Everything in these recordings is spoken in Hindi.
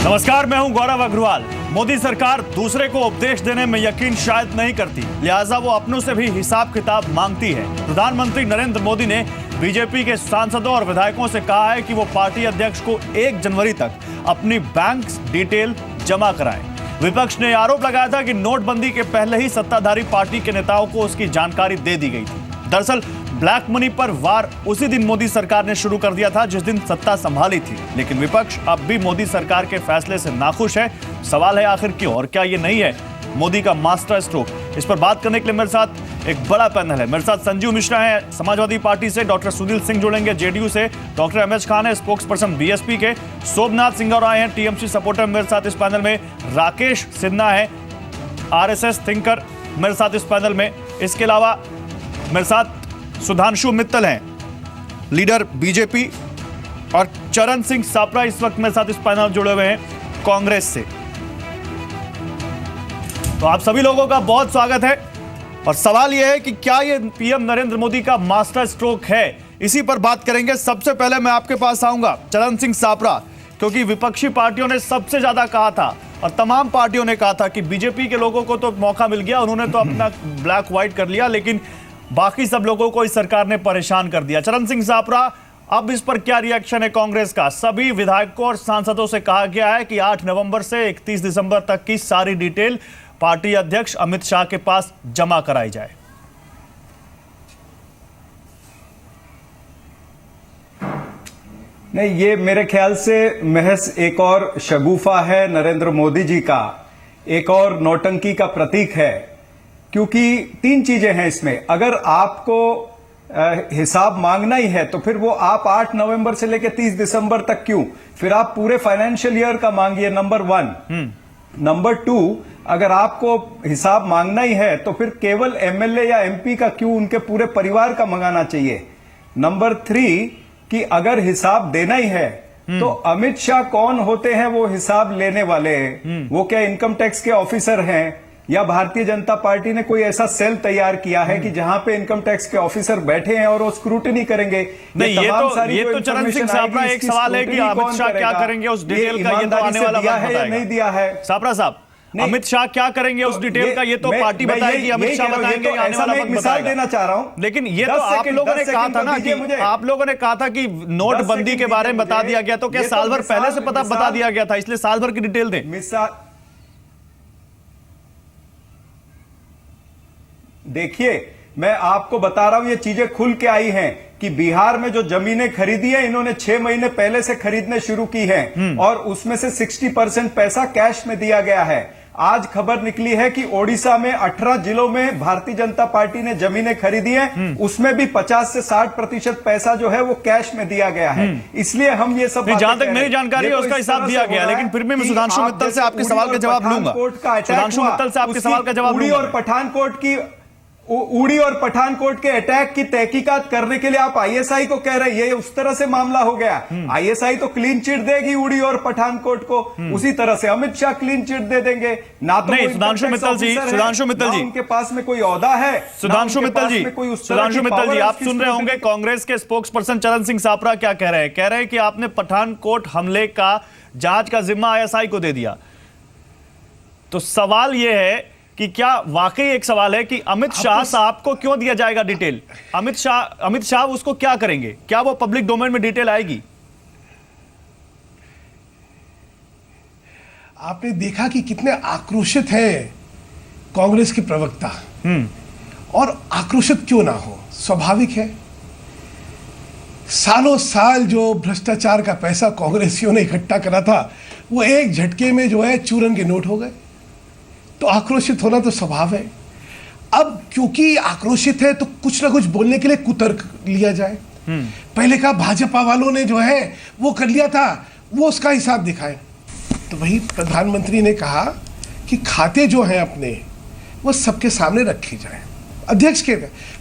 नमस्कार, मैं हूं गौरव अग्रवाल। मोदी सरकार दूसरे को उपदेश देने में यकीन शायद नहीं करती, लिहाजा वो अपनों से भी हिसाब किताब मांगती है। प्रधानमंत्री नरेंद्र मोदी ने बीजेपी के सांसदों और विधायकों से कहा है कि वो पार्टी अध्यक्ष को 1 जनवरी तक अपनी बैंक डिटेल जमा कराएं। विपक्ष ने आरोप लगाया था कि नोटबंदी के पहले ही सत्ताधारी पार्टी के नेताओं को उसकी जानकारी दे दी गई थी। दरअसल ब्लैक मनी पर वार उसी दिन मोदी सरकार ने शुरू कर दिया था जिस दिन सत्ता संभाली थी, लेकिन विपक्ष अब भी मोदी सरकार के फैसले से नाखुश है। सवाल है आखिर क्यों, और क्या ये नहीं है मोदी का मास्टर स्ट्रोक? इस पर बात करने के लिए मेरे साथ एक बड़ा पैनल है। मेरे साथ संजीव मिश्रा है समाजवादी पार्टी से, डॉक्टर सुनील सिंह जुड़ेंगे जेडीयू से, डॉक्टर एमएच खान है स्पोक्स पर्सन बीएसपी के, सोमनाथ सिंह राय हैं टीएमसी सपोर्टर मेरे साथ इस पैनल में, राकेश सिन्हा है आरएसएस थिंकर मेरे साथ इस पैनल में। इसके अलावा मेरे साथ सुधांशु मित्तल हैं लीडर बीजेपी, और चरण सिंह सापरा इस वक्त मेरे साथ इस पैनल जुड़े हुए हैं कांग्रेस से। तो आप सभी लोगों का बहुत स्वागत है। और सवाल यह है कि क्या ये पीएम नरेंद्र मोदी का मास्टर स्ट्रोक है, इसी पर बात करेंगे। सबसे पहले मैं आपके पास आऊंगा चरण सिंह सापरा, क्योंकि विपक्षी पार्टियों ने सबसे ज्यादा कहा था और तमाम पार्टियों ने कहा था कि बीजेपी के लोगों को तो मौका मिल गया, उन्होंने तो अपना ब्लैक व्हाइट कर लिया, लेकिन बाकी सब लोगों को इस सरकार ने परेशान कर दिया। चरण सिंह सापरा, अब इस पर क्या रिएक्शन है कांग्रेस का? सभी विधायकों और सांसदों से कहा गया है कि 8 नवंबर से 31 दिसंबर तक की सारी डिटेल पार्टी अध्यक्ष अमित शाह के पास जमा कराई जाए। नहीं, ये मेरे ख्याल से महज एक और शगुफा है नरेंद्र मोदी जी का, एक और नौटंकी का प्रतीक है। क्योंकि 3 चीजें हैं इसमें। अगर आपको हिसाब मांगना ही है तो फिर वो आप 8 नवंबर से लेकर 30 दिसंबर तक क्यों? फिर आप पूरे फाइनेंशियल ईयर का मांगिए, नंबर 1। नंबर 2, अगर आपको हिसाब मांगना ही है तो फिर केवल एमएलए या एमपी का क्यों, उनके पूरे परिवार का मंगाना चाहिए। नंबर 3, कि अगर हिसाब देना ही है तो अमित शाह कौन होते हैं वो हिसाब लेने वाले? वो क्या इनकम टैक्स के ऑफिसर हैं, या भारतीय जनता पार्टी ने कोई ऐसा सेल तैयार किया है कि जहां पे इनकम टैक्स के ऑफिसर बैठे हैं और वो स्क्रूटनी करेंगे? नहीं, ये तो चरण सिंह सापरा एक सवाल है कि अमित शाह क्या करेंगे उस डिटेल का, ये तो आने वाला वक्त है या नहीं दिया है। सापरा साहब, अमित शाह क्या करेंगे उस डिटेल का, ये तो पार्टी बताएगी, अमित शाह बताएंगे, आने वाला वक्त मिसाल देना चाह रहा हूं। लेकिन ये तो आप लोगों ने कहा था ना कि आप लोगों ने कहा था कि नोटबंदी के बारे में बता दिया गया, तो क्या साल भर पहले से बता दिया गया था, इसलिए साल भर की डिटेल दें? मिसाल देखिए, मैं आपको बता रहा हूं, ये चीजें खुल के आई हैं कि बिहार में जो जमीनें खरीदी है इन्होंने 6 महीने पहले से खरीदने शुरू की हैं, और उसमें से 60% पैसा कैश में दिया गया है। आज खबर निकली है कि ओडिशा में 18 जिलों में भारतीय जनता पार्टी ने जमीनें खरीदी हैं, उसमें भी 50 से 60% पैसा जो है वो कैश में दिया गया है। इसलिए हम ये सब, जहां तक मेरी जानकारी है उसका हिसाब दिया गया, लेकिन फिर भी मैं सुधांशु मित्तल से आपके सवाल का जवाब लूंगा। सुधांशु मित्तल से आपके सवाल का जवाब लूंगा। उड़ी और पठानकोट के अटैक की तहकीकात करने के लिए आप आईएसआई को कह रहे हैं, ये उस तरह से मामला हो गया। आईएसआई तो क्लीन चिट देगी उड़ी और पठानकोट को, उसी तरह से अमित शाह क्लीन चिट दे देंगे ना। तो नहीं, सुधांशु मित्तल जी उनके पास में कोई ओहदा है। सुधांशु मित्तल जी, आप सुन रहे होंगे कांग्रेस के स्पोक्स पर्सन चरण सिंह सापरा क्या कह रहे हैं। कह रहे हैं कि आपने पठानकोट हमले का जांच का जिम्मा आईएसआई को दे दिया। तो सवाल यह है कि क्या वाकई एक सवाल है कि अमित शाह साहब को क्यों दिया जाएगा डिटेल? अमित शाह उसको क्या करेंगे? क्या वो पब्लिक डोमेन में डिटेल आएगी? आपने देखा कि कितने आक्रोशित हैं कांग्रेस के प्रवक्ता, और आक्रोशित क्यों ना हो, स्वाभाविक है। सालों साल जो भ्रष्टाचार का पैसा कांग्रेसियों ने इकट्ठा करा था वो एक झटके में जो है चूरन के नोट हो गए, तो आक्रोशित होना तो स्वभाव है। अब क्योंकि आक्रोशित है तो कुछ ना कुछ बोलने के लिए कुतर्क लिया जाए। पहले का भाजपा वालों ने जो है वो कर लिया था, वो उसका हिसाब दिखाए। तो वही प्रधानमंत्री ने कहा कि खाते जो हैं अपने वो सबके सामने रखे जाए। अध्यक्ष के,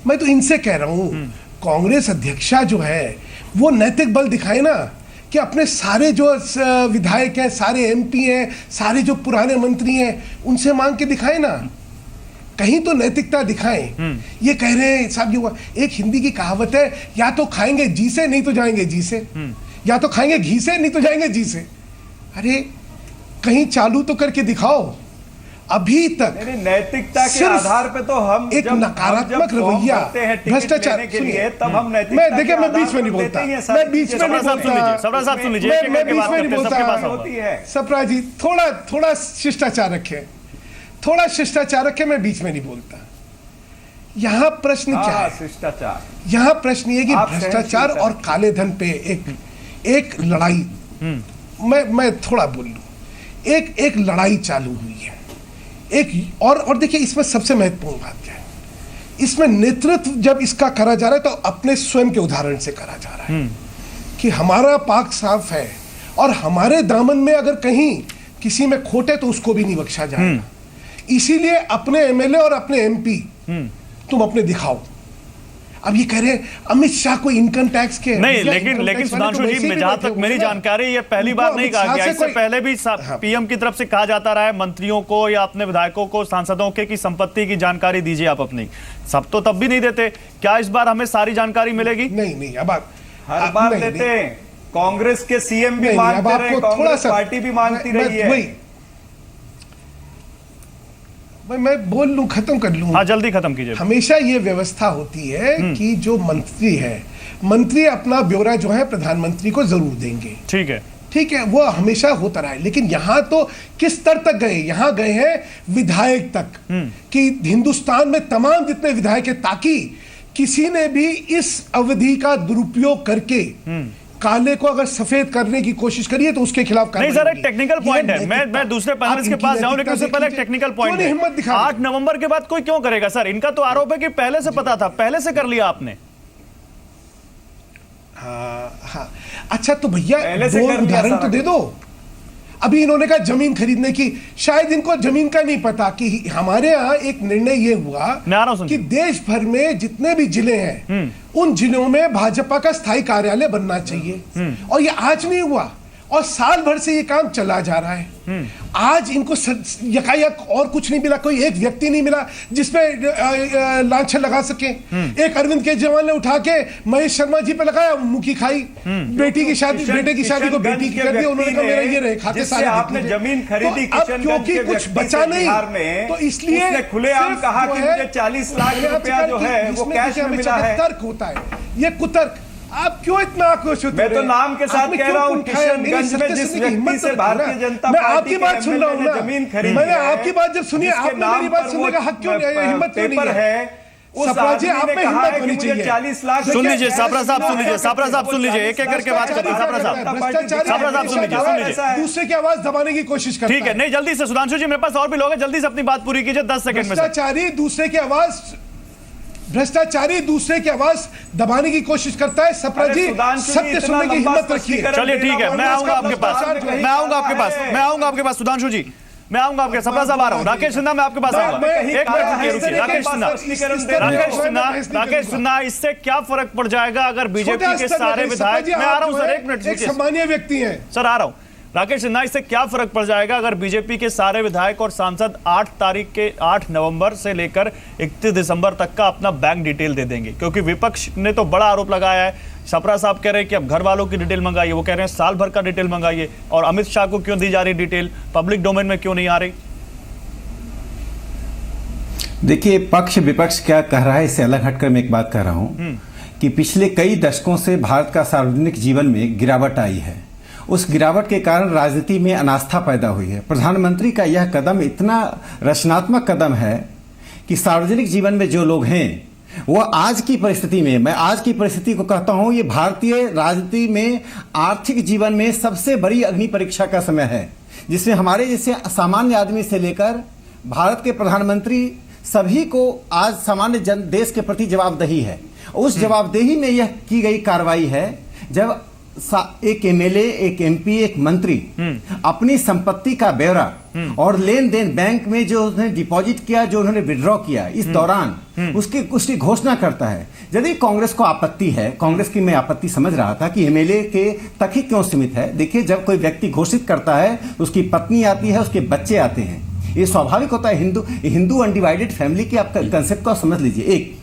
मैं तो इनसे कह रहा हूं, कांग्रेस अध्यक्षा जो है वो नैतिक बल दिखाए ना, कि अपने सारे जो विधायक हैं, सारे एमपी हैं, सारे जो पुराने मंत्री हैं, उनसे मांग के दिखाए ना, कहीं तो नैतिकता दिखाएं। ये कह रहे हैं साहब, ये हुआ। एक हिंदी की कहावत है, या तो खाएंगे जी से नहीं तो जाएंगे जी से, या तो खाएंगे घी से नहीं तो जाएंगे जी से। अरे कहीं चालू तो करके दिखाओ। अभी तक नहीं, नैतिकता के सिर्फ आधार पे तो हम एक नकारात्मक रवैया, भ्रष्टाचार के लिए तब हम नैतिकता मैं देखिए, के मैं आधार बीच में नहीं पर बोलता, देते ही हैं मैं सारी बीच में चीजें। नहीं बोलता, सवरा साहब सुन लीजिए, मैं बीच में नहीं बोलता। होती है। सप्रा जी थोड़ा शिष्टाचार रखें, थोड़ा शिष्टाचार रखें, मैं बीच में नहीं बोलता। यहाँ प्रश्न क्या है? शिष्टाचार। यहाँ प्रश्न ये कि आप भ्रष्टाचार सहमति और काले धन पे एक लड़ाई, मैं थोड़ा बोल लूं, एक लड़ाई चालू हुई है। और देखिए, इसमें सबसे महत्वपूर्ण बात क्या है, इसमें नेतृत्व जब इसका करा जा रहा है तो अपने स्वयं के उदाहरण से करा जा रहा है कि हमारा पाक साफ है और हमारे दामन में अगर कहीं किसी में खोट है तो उसको भी नहीं बख्शा जाएगा। इसीलिए अपने एमएलए और अपने एमपी तुम अपने दिखाओ। अब ये कह रहे हैं अमित शाह को इनकम टैक्स के नहीं, लेकिन सुधांशु जी, में जहां तक मेरी जानकारी, ये पहली बार नहीं कहा गया, इससे पहले भी पीएम की तरफ से कहा जाता रहा है मंत्रियों को या अपने विधायकों को, सांसदों के की संपत्ति की जानकारी दीजिए आप अपनी। सब तो तब भी नहीं देते, क्या इस बार हमें सारी जानकारी मिलेगी? नहीं, अब हर बार देते हैं। कांग्रेस के सीएम भी मांगते रहे, कांग्रेस पार्टी भी मांगती रही है। मैं बोल लूं, खत्म कर लूं। हाँ, जल्दी खत्म कीजिए। हमेशा ये व्यवस्था होती है कि जो मंत्री अपना ब्यौरा जो है प्रधानमंत्री को जरूर देंगे। ठीक है, वो हमेशा होता रहा है। लेकिन यहां तो किस स्तर तक गए? यहां गए हैं विधायक तक कि हिंदुस्तान में तमाम जितने विधायक हैं, ताकि किसी ने भी इस अवधि का दुरुपयोग करके काले को अगर सफेद करने की कोशिश करिए तो उसके खिलाफ नहीं सर, एक टेक्निकल पॉइंट है। मैं दूसरे पैनलिस्ट के पास जाऊं, लेकिन उससे पहले एक टेक्निकल पॉइंट है। हिम्मत दिखा 8 नवंबर के बाद कोई क्यों करेगा सर? इनका तो आरोप है कि पहले से पता था, पहले से कर लिया आपने। हाँ, अच्छा तो भैया दो उदाहरण तो दे दो। अभी इन्होंने कहा जमीन खरीदने की, शायद इनको जमीन का नहीं पता कि हमारे यहाँ एक निर्णय ये हुआ कि देश भर में जितने भी जिले हैं उन जिलों में भाजपा का स्थायी कार्यालय बनना चाहिए, और ये आज नहीं हुआ और साल भर से ये काम चला जा रहा है। आज इनको यकायक और कुछ नहीं मिला, कोई एक व्यक्ति नहीं मिला जिसपे लांछन लगा सके। एक अरविंद केजरीवाल ने उठा के महेश शर्मा जी पे लगाया, मुखी खाई। बेटे की शादी को बेटी की कर दी, उन्होंने कहा मेरा ये रहे खाते सारे। आपने जमीन खरीदी, अब क्योंकि कुछ बचा नहीं तो इसलिए खुलेआम कहा कि मुझे 40 लाख रुपया जो है वो कैश में मिला है। तर्क होता है, ये कुतर्क। आप क्यों इतना आक्रोश होते हैं? मैं तो नाम के साथ कह रहा हूं, किशनगंज में जिस व्यक्ति से भारतीय जनता मैं पार्टी आपकी बात सुन रहा हूं, जमीन खरीदी, मैंने आपकी बात जब सुनी, आपने मेरी बात सुनने का हक क्यों, हिम्मत क्यों नहीं है? सप्रा जी, आप में हिम्मत होनी चाहिए। 40 लाख सुन लीजिए सप्रा साहब, सुन लीजिए, एक एक करके बात करते हैं। सप्रा साहब सुन लीजिए। दूसरे की आवाज दबाने की कोशिश करता है। ठीक है, नहीं जल्दी से सुधांशु जी, मेरे पास और भी लोग हैं, जल्दी से अपनी बात पूरी कीजिए 10 सेकंड में। भ्रष्टाचारी दूसरे की आवाज दबाने की कोशिश करता है। सप्रा जी, सत्य सुनने की हिम्मत रखिए। चलिए ठीक है, मैं आऊंगा आपके पास, सुधांशु जी मैं आऊंगा आपके। सप्रा साहब आ रहा हूं। राकेश सिन्हा, मैं आपके पास आऊंगा। एक मिनट रुकिए। राकेश सिन्हा, इससे क्या फर्क पड़ जाएगा अगर बीजेपी के सारे विधायक, मैं आ रहा हूं सर, एक मिनट, एक सामान्य व्यक्ति हैं सर, आ रहा हूं। राकेश सिन्हा, इससे क्या फर्क पड़ जाएगा अगर बीजेपी के सारे विधायक और सांसद 8 नवंबर से लेकर 31 दिसंबर तक का अपना बैंक डिटेल दे देंगे? क्योंकि विपक्ष ने तो बड़ा आरोप लगाया है। सप्रा साहब कह रहे हैं कि अब घर वालों की डिटेल मंगाइए, वो कह रहे हैं साल भर का डिटेल मंगाइए। और अमित शाह को क्यों दी जा रही डिटेल? पब्लिक डोमेन में क्यों नहीं आ रही? देखिए, पक्ष विपक्ष क्या कह रहा है इससे अलग हटकर मैं एक बात कह रहा हूं कि पिछले कई दशकों से भारत का सार्वजनिक जीवन में गिरावट आई है। उस गिरावट के कारण राजनीति में अनास्था पैदा हुई है। प्रधानमंत्री का यह कदम इतना रचनात्मक कदम है कि सार्वजनिक जीवन में जो लोग हैं वो आज की परिस्थिति में, मैं आज की परिस्थिति को कहता हूं, ये भारतीय राजनीति में आर्थिक जीवन में सबसे बड़ी अग्नि परीक्षा का समय है, जिसमें हमारे जैसे सामान्य आदमी से लेकर भारत के प्रधानमंत्री सभी को आज सामान्य देश के प्रति जवाबदेही है। उस जवाबदेही में यह की गई कार्रवाई है जब एक एमएलए, एक एमपी, एक मंत्री अपनी संपत्ति का ब्यौरा और लेन देन बैंक में जो उन्होंने डिपॉजिट किया, जो उन्होंने विड्रॉ किया इस दौरान उसकी घोषणा करता है। यदि कांग्रेस को आपत्ति है, कांग्रेस की मैं आपत्ति समझ रहा था कि एमएलए के तक ही क्यों सीमित है। देखिए, जब कोई व्यक्ति घोषित करता है, उसकी पत्नी आती है, उसके बच्चे आते हैं, ये स्वाभाविक होता है। हिंदू अनडिवाइडेड फैमिली की आप कंसेप्ट को समझ लीजिए। एक,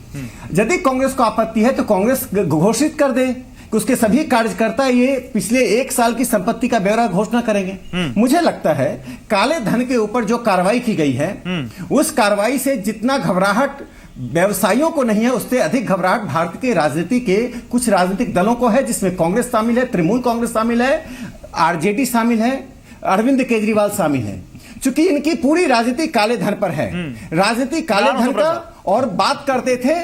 यदि कांग्रेस को आपत्ति है तो कांग्रेस घोषित कर दे कि उसके सभी कार्यकर्ता ये पिछले 1 साल की संपत्ति का ब्यौरा घोषणा करेंगे। मुझे लगता है काले धन के ऊपर जो कार्रवाई की गई है उस कार्रवाई से जितना घबराहट व्यवसायियों को नहीं है, उससे अधिक घबराहट भारत के राजनीति के कुछ राजनीतिक दलों को है, जिसमें कांग्रेस शामिल है, तृणमूल कांग्रेस शामिल है, आरजेडी शामिल है, अरविंद केजरीवाल शामिल है। चूंकि इनकी पूरी राजनीति काले धन पर है, राजनीति काले धन का। और बात करते थे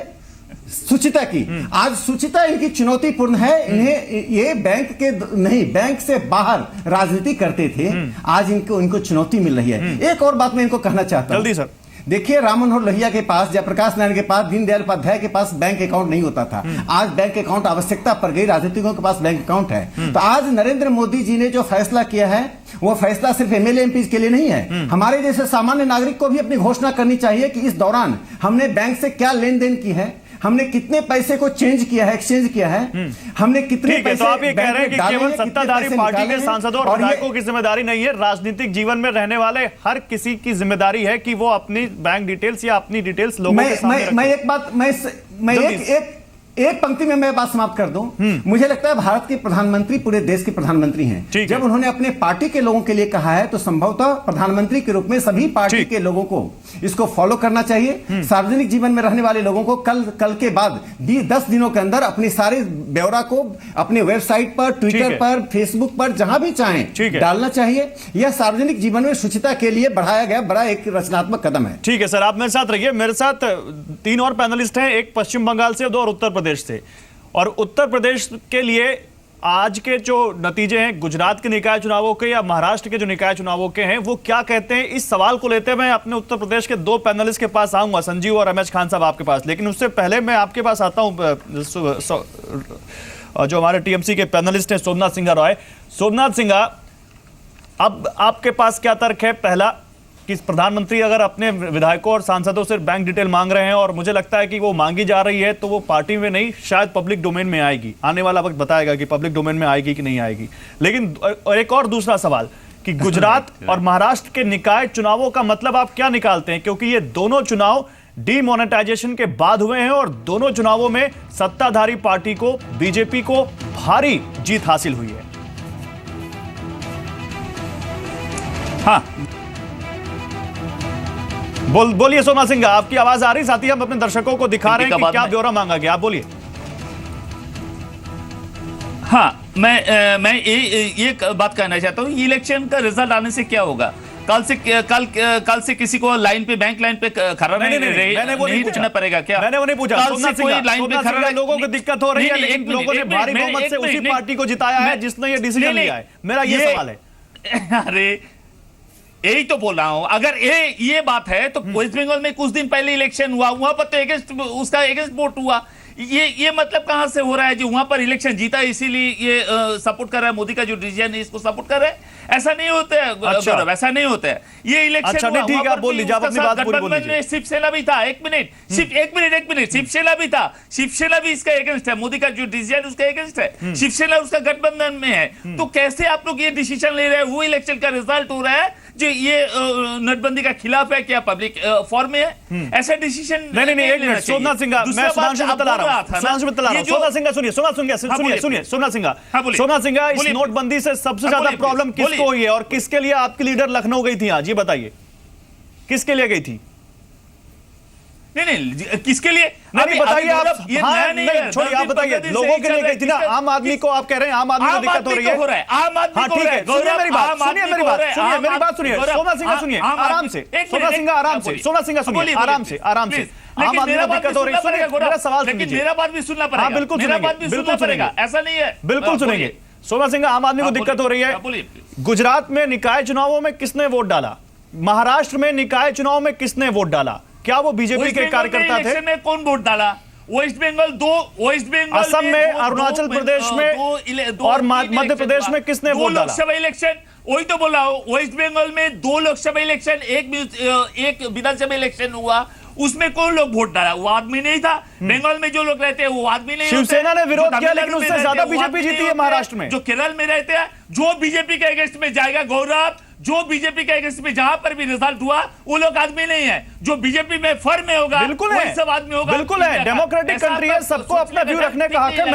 सुचिता की, आज सुचिता इनकी चुनौतीपूर्ण है। इन्हें ये बैंक के नहीं, बैंक से बाहर राजनीति करते थे, आज इनको चुनौती मिल रही है। एक और बात मैं इनको कहना चाहता हूं, जल्दी सर। देखिए, राम मनोहर लोहिया के पास, जयप्रकाश नारायण के पास, दीनदयाल उपाध्याय के पास बैंक अकाउंट नहीं होता था। आज बैंक अकाउंट आवश्यकता पड़ गई, राजनीतिकों के पास बैंक अकाउंट है। तो आज नरेंद्र मोदी जी ने जो फैसला किया है वो फैसला सिर्फ एमएलए एमपी के लिए नहीं है, हमारे जैसे सामान्य नागरिक को भी अपनी घोषणा करनी चाहिए कि इस दौरान हमने बैंक से क्या लेन देन की है, हमने कितने पैसे को चेंज किया है, एक्सचेंज किया है, हमने कितने ठीक है, तो आप ये कह रहे हैं कि केवल सत्ताधारी पार्टी के सांसदों और विधायकों की जिम्मेदारी नहीं है, राजनीतिक जीवन में रहने वाले हर किसी की जिम्मेदारी है कि वो अपनी बैंक डिटेल्स या अपनी डिटेल्स लोगों के सामने रखें। मैं एक बात, मैं एक पंक्ति में मैं बात समाप्त कर दूं। मुझे लगता है भारत के प्रधानमंत्री पूरे देश के प्रधानमंत्री हैं। जब उन्होंने अपने पार्टी के लोगों के लिए कहा है तो संभवतः प्रधानमंत्री के रूप में सभी पार्टी के लोगों को इसको फॉलो करना चाहिए। सार्वजनिक जीवन में रहने वाले लोगों को कल के बाद 10 दिनों के अंदर अपनी सारे ब्यौरा को अपने वेबसाइट पर, ट्विटर पर, फेसबुक पर, जहां भी चाहें डालना चाहिए। यह सार्वजनिक जीवन में शुचिता के लिए बढ़ाया गया बड़ा एक रचनात्मक कदम है। ठीक है सर, आप मेरे साथ रहिए। मेरे साथ 3 और पैनलिस्ट हैं, एक पश्चिम बंगाल से, 2 और उत्तर प्रदेश से। और उत्तर प्रदेश के लिए आज के जो नतीजे हैं गुजरात के निकाय चुनावों के या महाराष्ट्र के जो निकाय चुनावों के हैं, वो क्या कहते हैं, इस सवाल को लेते मैं अपने उत्तर प्रदेश के 2 पैनलिस्ट के पास आऊंगा, संजीव और रमेश खान साहब आपके पास। लेकिन उससे पहले मैं आपके पास आता हूं, जो हमारे टीएमसी के पैनलिस्ट हैं सोमनाथ सिंह रॉय। सोमनाथ सिंह, अब आपके पास क्या तर्क है? पहला कि प्रधानमंत्री अगर अपने विधायकों और सांसदों से बैंक डिटेल मांग रहे हैं और मुझे लगता है कि वो मांगी जा रही है, तो वो पार्टी में नहीं, शायद पब्लिक डोमेन में आएगी। आने वाला वक्त बताएगा कि पब्लिक डोमेन में आएगी कि नहीं आएगी। लेकिन एक और दूसरा सवाल कि गुजरात और महाराष्ट्र के निकाय चुनावों का मतलब आप क्या निकालते हैं? क्योंकि ये दोनों चुनाव डीमोनेटाइजेशन के बाद हुए हैं और दोनों चुनावों में सत्ताधारी पार्टी को, बीजेपी को भारी जीत हासिल हुई है। हाँ, बोलिए सोमनाथ सिंह, आपकी आवाज आ रही, साथ ही हम अपने दर्शकों को दिखा रहे हैं कि क्या ब्यौरा मांगा गया। आप बोलिए। हाँ, मैं ये बात कहना चाहता हूँ, इलेक्शन का रिजल्ट आने से क्या होगा? कल से किसी को लाइन पे, बैंक लाइन पे खड़ा नहीं पूछना पड़ेगा क्या? मैंने वो नहीं पूछा। कल से कोई लाइन पे खड़ा, लोगों को दिक्कत हो रही है, लेकिन लोगों ने भारी बहुमत से उसी पार्टी को जिताया है जिसने ये डिसीजन लिया है। मेरा ये सवाल है। अरे यही तो बोल रहा हूं, अगर ये बात है तो वेस्ट बंगाल में कुछ दिन पहले इलेक्शन हुआ, वहां पर तो उसका अगेंस्ट वोट हुआ। ये मतलब कहां से हो रहा है? जो वहां पर इलेक्शन जीता इसीलिए ये सपोर्ट कर रहा है, मोदी का जो डिसीजन है इसको सपोर्ट कर रहा है। ऐसा नहीं होता है गौरव, ऐसा नहीं होता है। ये इलेक्शन अच्छा, नहीं, ठीक है, आप बोल लीजिए, आप अपनी बात पूरी बोल लीजिए। शिवसेना भी था, एक मिनट, शिवसेना भी था, शिवसेना भी इसका अगेंस्ट है, मोदी का जो डिसीजन उसका अगेंस्ट है, शिवसेना उसका गठबंधन में है। तो कैसे आप लोग ये डिसीजन ले रहे हैं? वो इलेक्शन का रिजल्ट हो रहा है जो ये नोटबंदी का खिलाफ है, क्या पब्लिक फॉर्म में है? ऐसा डिसीजन नहीं, एक मिनट सोमनाथ सिंह, मैं सुधांशु मित्तल आ रहा हूं। सोमनाथ सिंह सुनिए, सोमनाथ सिंह, इस नोटबंदी से सबसे ज्यादा प्रॉब्लम किसको हुई है और किसके लिए आपकी लीडर लखनऊ गई थी आज? ये बताइए, किसके लिए गई थी? नहीं, किसके लिए? नहीं बताइए आप। हाँ, नहीं छोड़िए, आप बताइए। लोगों के लिए गई थी ना, आम आदमी को आप कह रहे हैं आम आदमी को दिक्कत हो रही है। हाँ ठीक है, सुनिए मेरी बात, सुनिए मेरी बात सुनिए। सोमनाथ सिंह सुनिए, आराम से, सोमनाथ सिंह आराम से, सोमनाथ सिंह सुनिए, आराम से। आम आदमी को दिक्कत हो रही है, मेरा सवाल सुनिए। मेरा बात भी सुनना पड़ेगा। बिल्कुल सुनेंगे, ऐसा नहीं है, बिल्कुल सुनेंगे। सोमनाथ सिंह, आम आदमी को दिक्कत हो रही है। गुजरात में निकाय चुनावों में किसने वोट डाला? महाराष्ट्र में निकाय चुनाव में किसने वोट डाला? क्या वो बीजेपी के कार्यकर्ता थे? में कौन वोट डाला? वेस्ट बंगाल, असम में, अरुणाचल प्रदेश में और मध्य प्रदेश में किसने वोट डाला? लोकसभा इलेक्शन, वही तो बोल रहा हूं। वेस्ट बंगाल में 2 लोकसभा इलेक्शन, एक विधानसभा इलेक्शन हुआ, उसमें कौन लोग वोट डाला? वो आदमी नहीं था। बंगाल में जो लोग रहते हैं वो आदमी नहीं। शिवसेना ने विरोध किया, लेकिन उससे ज्यादा बीजेपी जीती है महाराष्ट्र में। जो केरल में रहते हैं, जो बीजेपी के अगेंस्ट में जाएगा गौरव, जो बीजेपी के अगेंस्ट में जहां पर भी रिजल्ट हुआ वो लोग आदमी नहीं है, जो बीजेपी में फर्म में होगा बिल्कुल वही है, सब आदमी होगा। बिल्कुल है, डेमोक्रेटिक कंट्री है, सबको अपना व्यू रखने का हक है।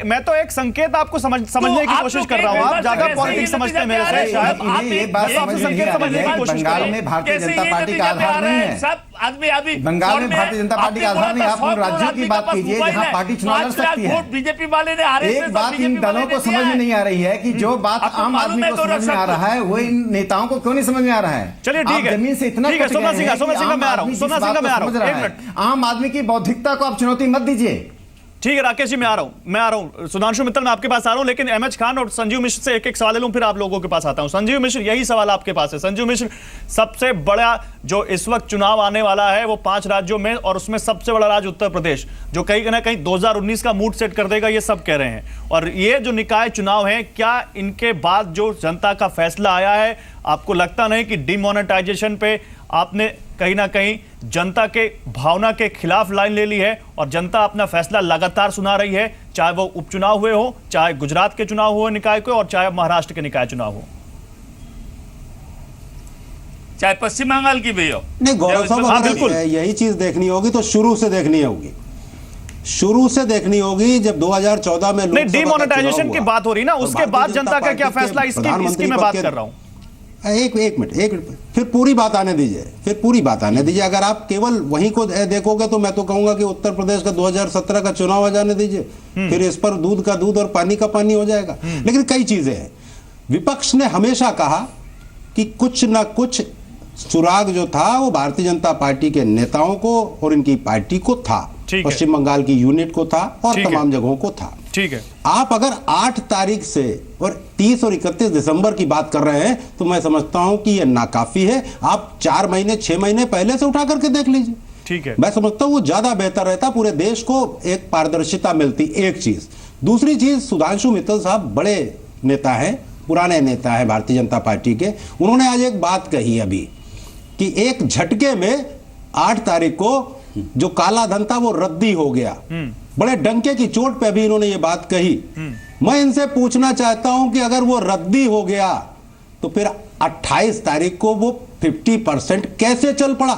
मैं तो एक संकेत आपको समझने की कोशिश कर रहा हूं। आप ज्यादा पॉलिटिक्स समझते हैं मेरे से शायद। ये बात समझ नहीं आ रही है कि बंगाल में भारतीय जनता पार्टी का आधार नहीं है। सब आदमी बंगाल में भारतीय जनता पार्टी का आधार नहीं। आप उन राज्यों की बात कीजिए जहां पार्टी चुनाव लड़ सकती है। बीजेपी वाले ने एक बात इन दलों को समझ में नहीं आ रही है कि जो बात आम आदमी को समझ में आ रहा है वो इन नेताओं को क्यों नहीं समझ में आ रहा है। चलिए ठीक है, जमीन से इतना ठीक है, सोना सिंह मैं आ रहा हूं, सोना सिंह मैं आ रहा हूं, एक मिनट। आम आदमी की बौद्धिकता को आप चुनौती मत दीजिए। ठीक है राकेश जी, मैं आ रहा हूं। सुधांशु मित्तल मैं आपके पास आ रहा हूं, लेकिन एमएच खान और संजीव मिश्र से एक एक सवाल लूं, फिर आप लोगों के पास आता हूं। संजीव मिश्र, यही सवाल आपके पास है। संजीव मिश्र, सबसे बड़ा जो इस वक्त चुनाव आने वाला है वो 5 राज्यों में, और उसमें सबसे बड़ा राज्य उत्तर प्रदेश, जो कहीं ना कहीं 2019 का मूड सेट कर देगा, ये सब कह रहे हैं। और ये जो निकाय चुनाव है, क्या इनके बाद जो जनता का फैसला आया है, आपको लगता नहीं कि डिमोनेटाइजेशन पे आपने कहीं ना कहीं जनता के भावना के खिलाफ लाइन ले ली है और जनता अपना फैसला लगातार सुना रही है, चाहे वो उपचुनाव हुए हो, चाहे गुजरात के चुनाव हुए निकाय के, और चाहे महाराष्ट्र के निकाय चुनाव हो, चाहे पश्चिम बंगाल की भी हो? नहीं गौरव साहब, बिल्कुल यही चीज देखनी होगी तो शुरू से देखनी होगी, शुरू से देखनी होगी। जब 2014 में नहीं, डिमोनेटाइजेशन की बात हो रही ना, उसके बाद जनता का क्या फैसला, इसकी मैं बात कर रहा हूं। एक मिनट फिर पूरी बात आने दीजिए। अगर आप केवल वहीं को देखोगे तो मैं तो कहूंगा कि उत्तर प्रदेश का 2017 का चुनाव आ जाने दीजिए, फिर इस पर दूध का दूध और पानी का पानी हो जाएगा। लेकिन कई चीजें हैं। विपक्ष ने हमेशा कहा कि कुछ ना कुछ सुराग जो था वो भारतीय जनता पार्टी के नेताओं को और इनकी पार्टी को था, पश्चिम बंगाल की यूनिट को था और तमाम जगहों को था। ठीक है, आप अगर 8 तारीख से और 30 और 31 दिसंबर की बात कर रहे हैं तो मैं समझता हूं कि यह नाकाफी है। आप 4 महीने 6 महीने पहले से उठा करके देख लीजिए। ठीक है, मैं समझता हूं वो ज्यादा बेहतर रहता, पूरे देश को एक पारदर्शिता मिलती। एक चीज, दूसरी चीज, सुधांशु मित्तल साहब बड़े नेता हैं, पुराने नेता है भारतीय जनता पार्टी के। उन्होंने आज एक बात कही अभी कि एक झटके में 8 तारीख को जो काला धन था वो रद्दी हो गया। बड़े डंके की चोट पे भी इन्होंने ये बात कही। मैं इनसे पूछना चाहता हूं कि अगर वो रद्दी हो गया तो फिर 28 तारीख को वो 50% कैसे चल पड़ा?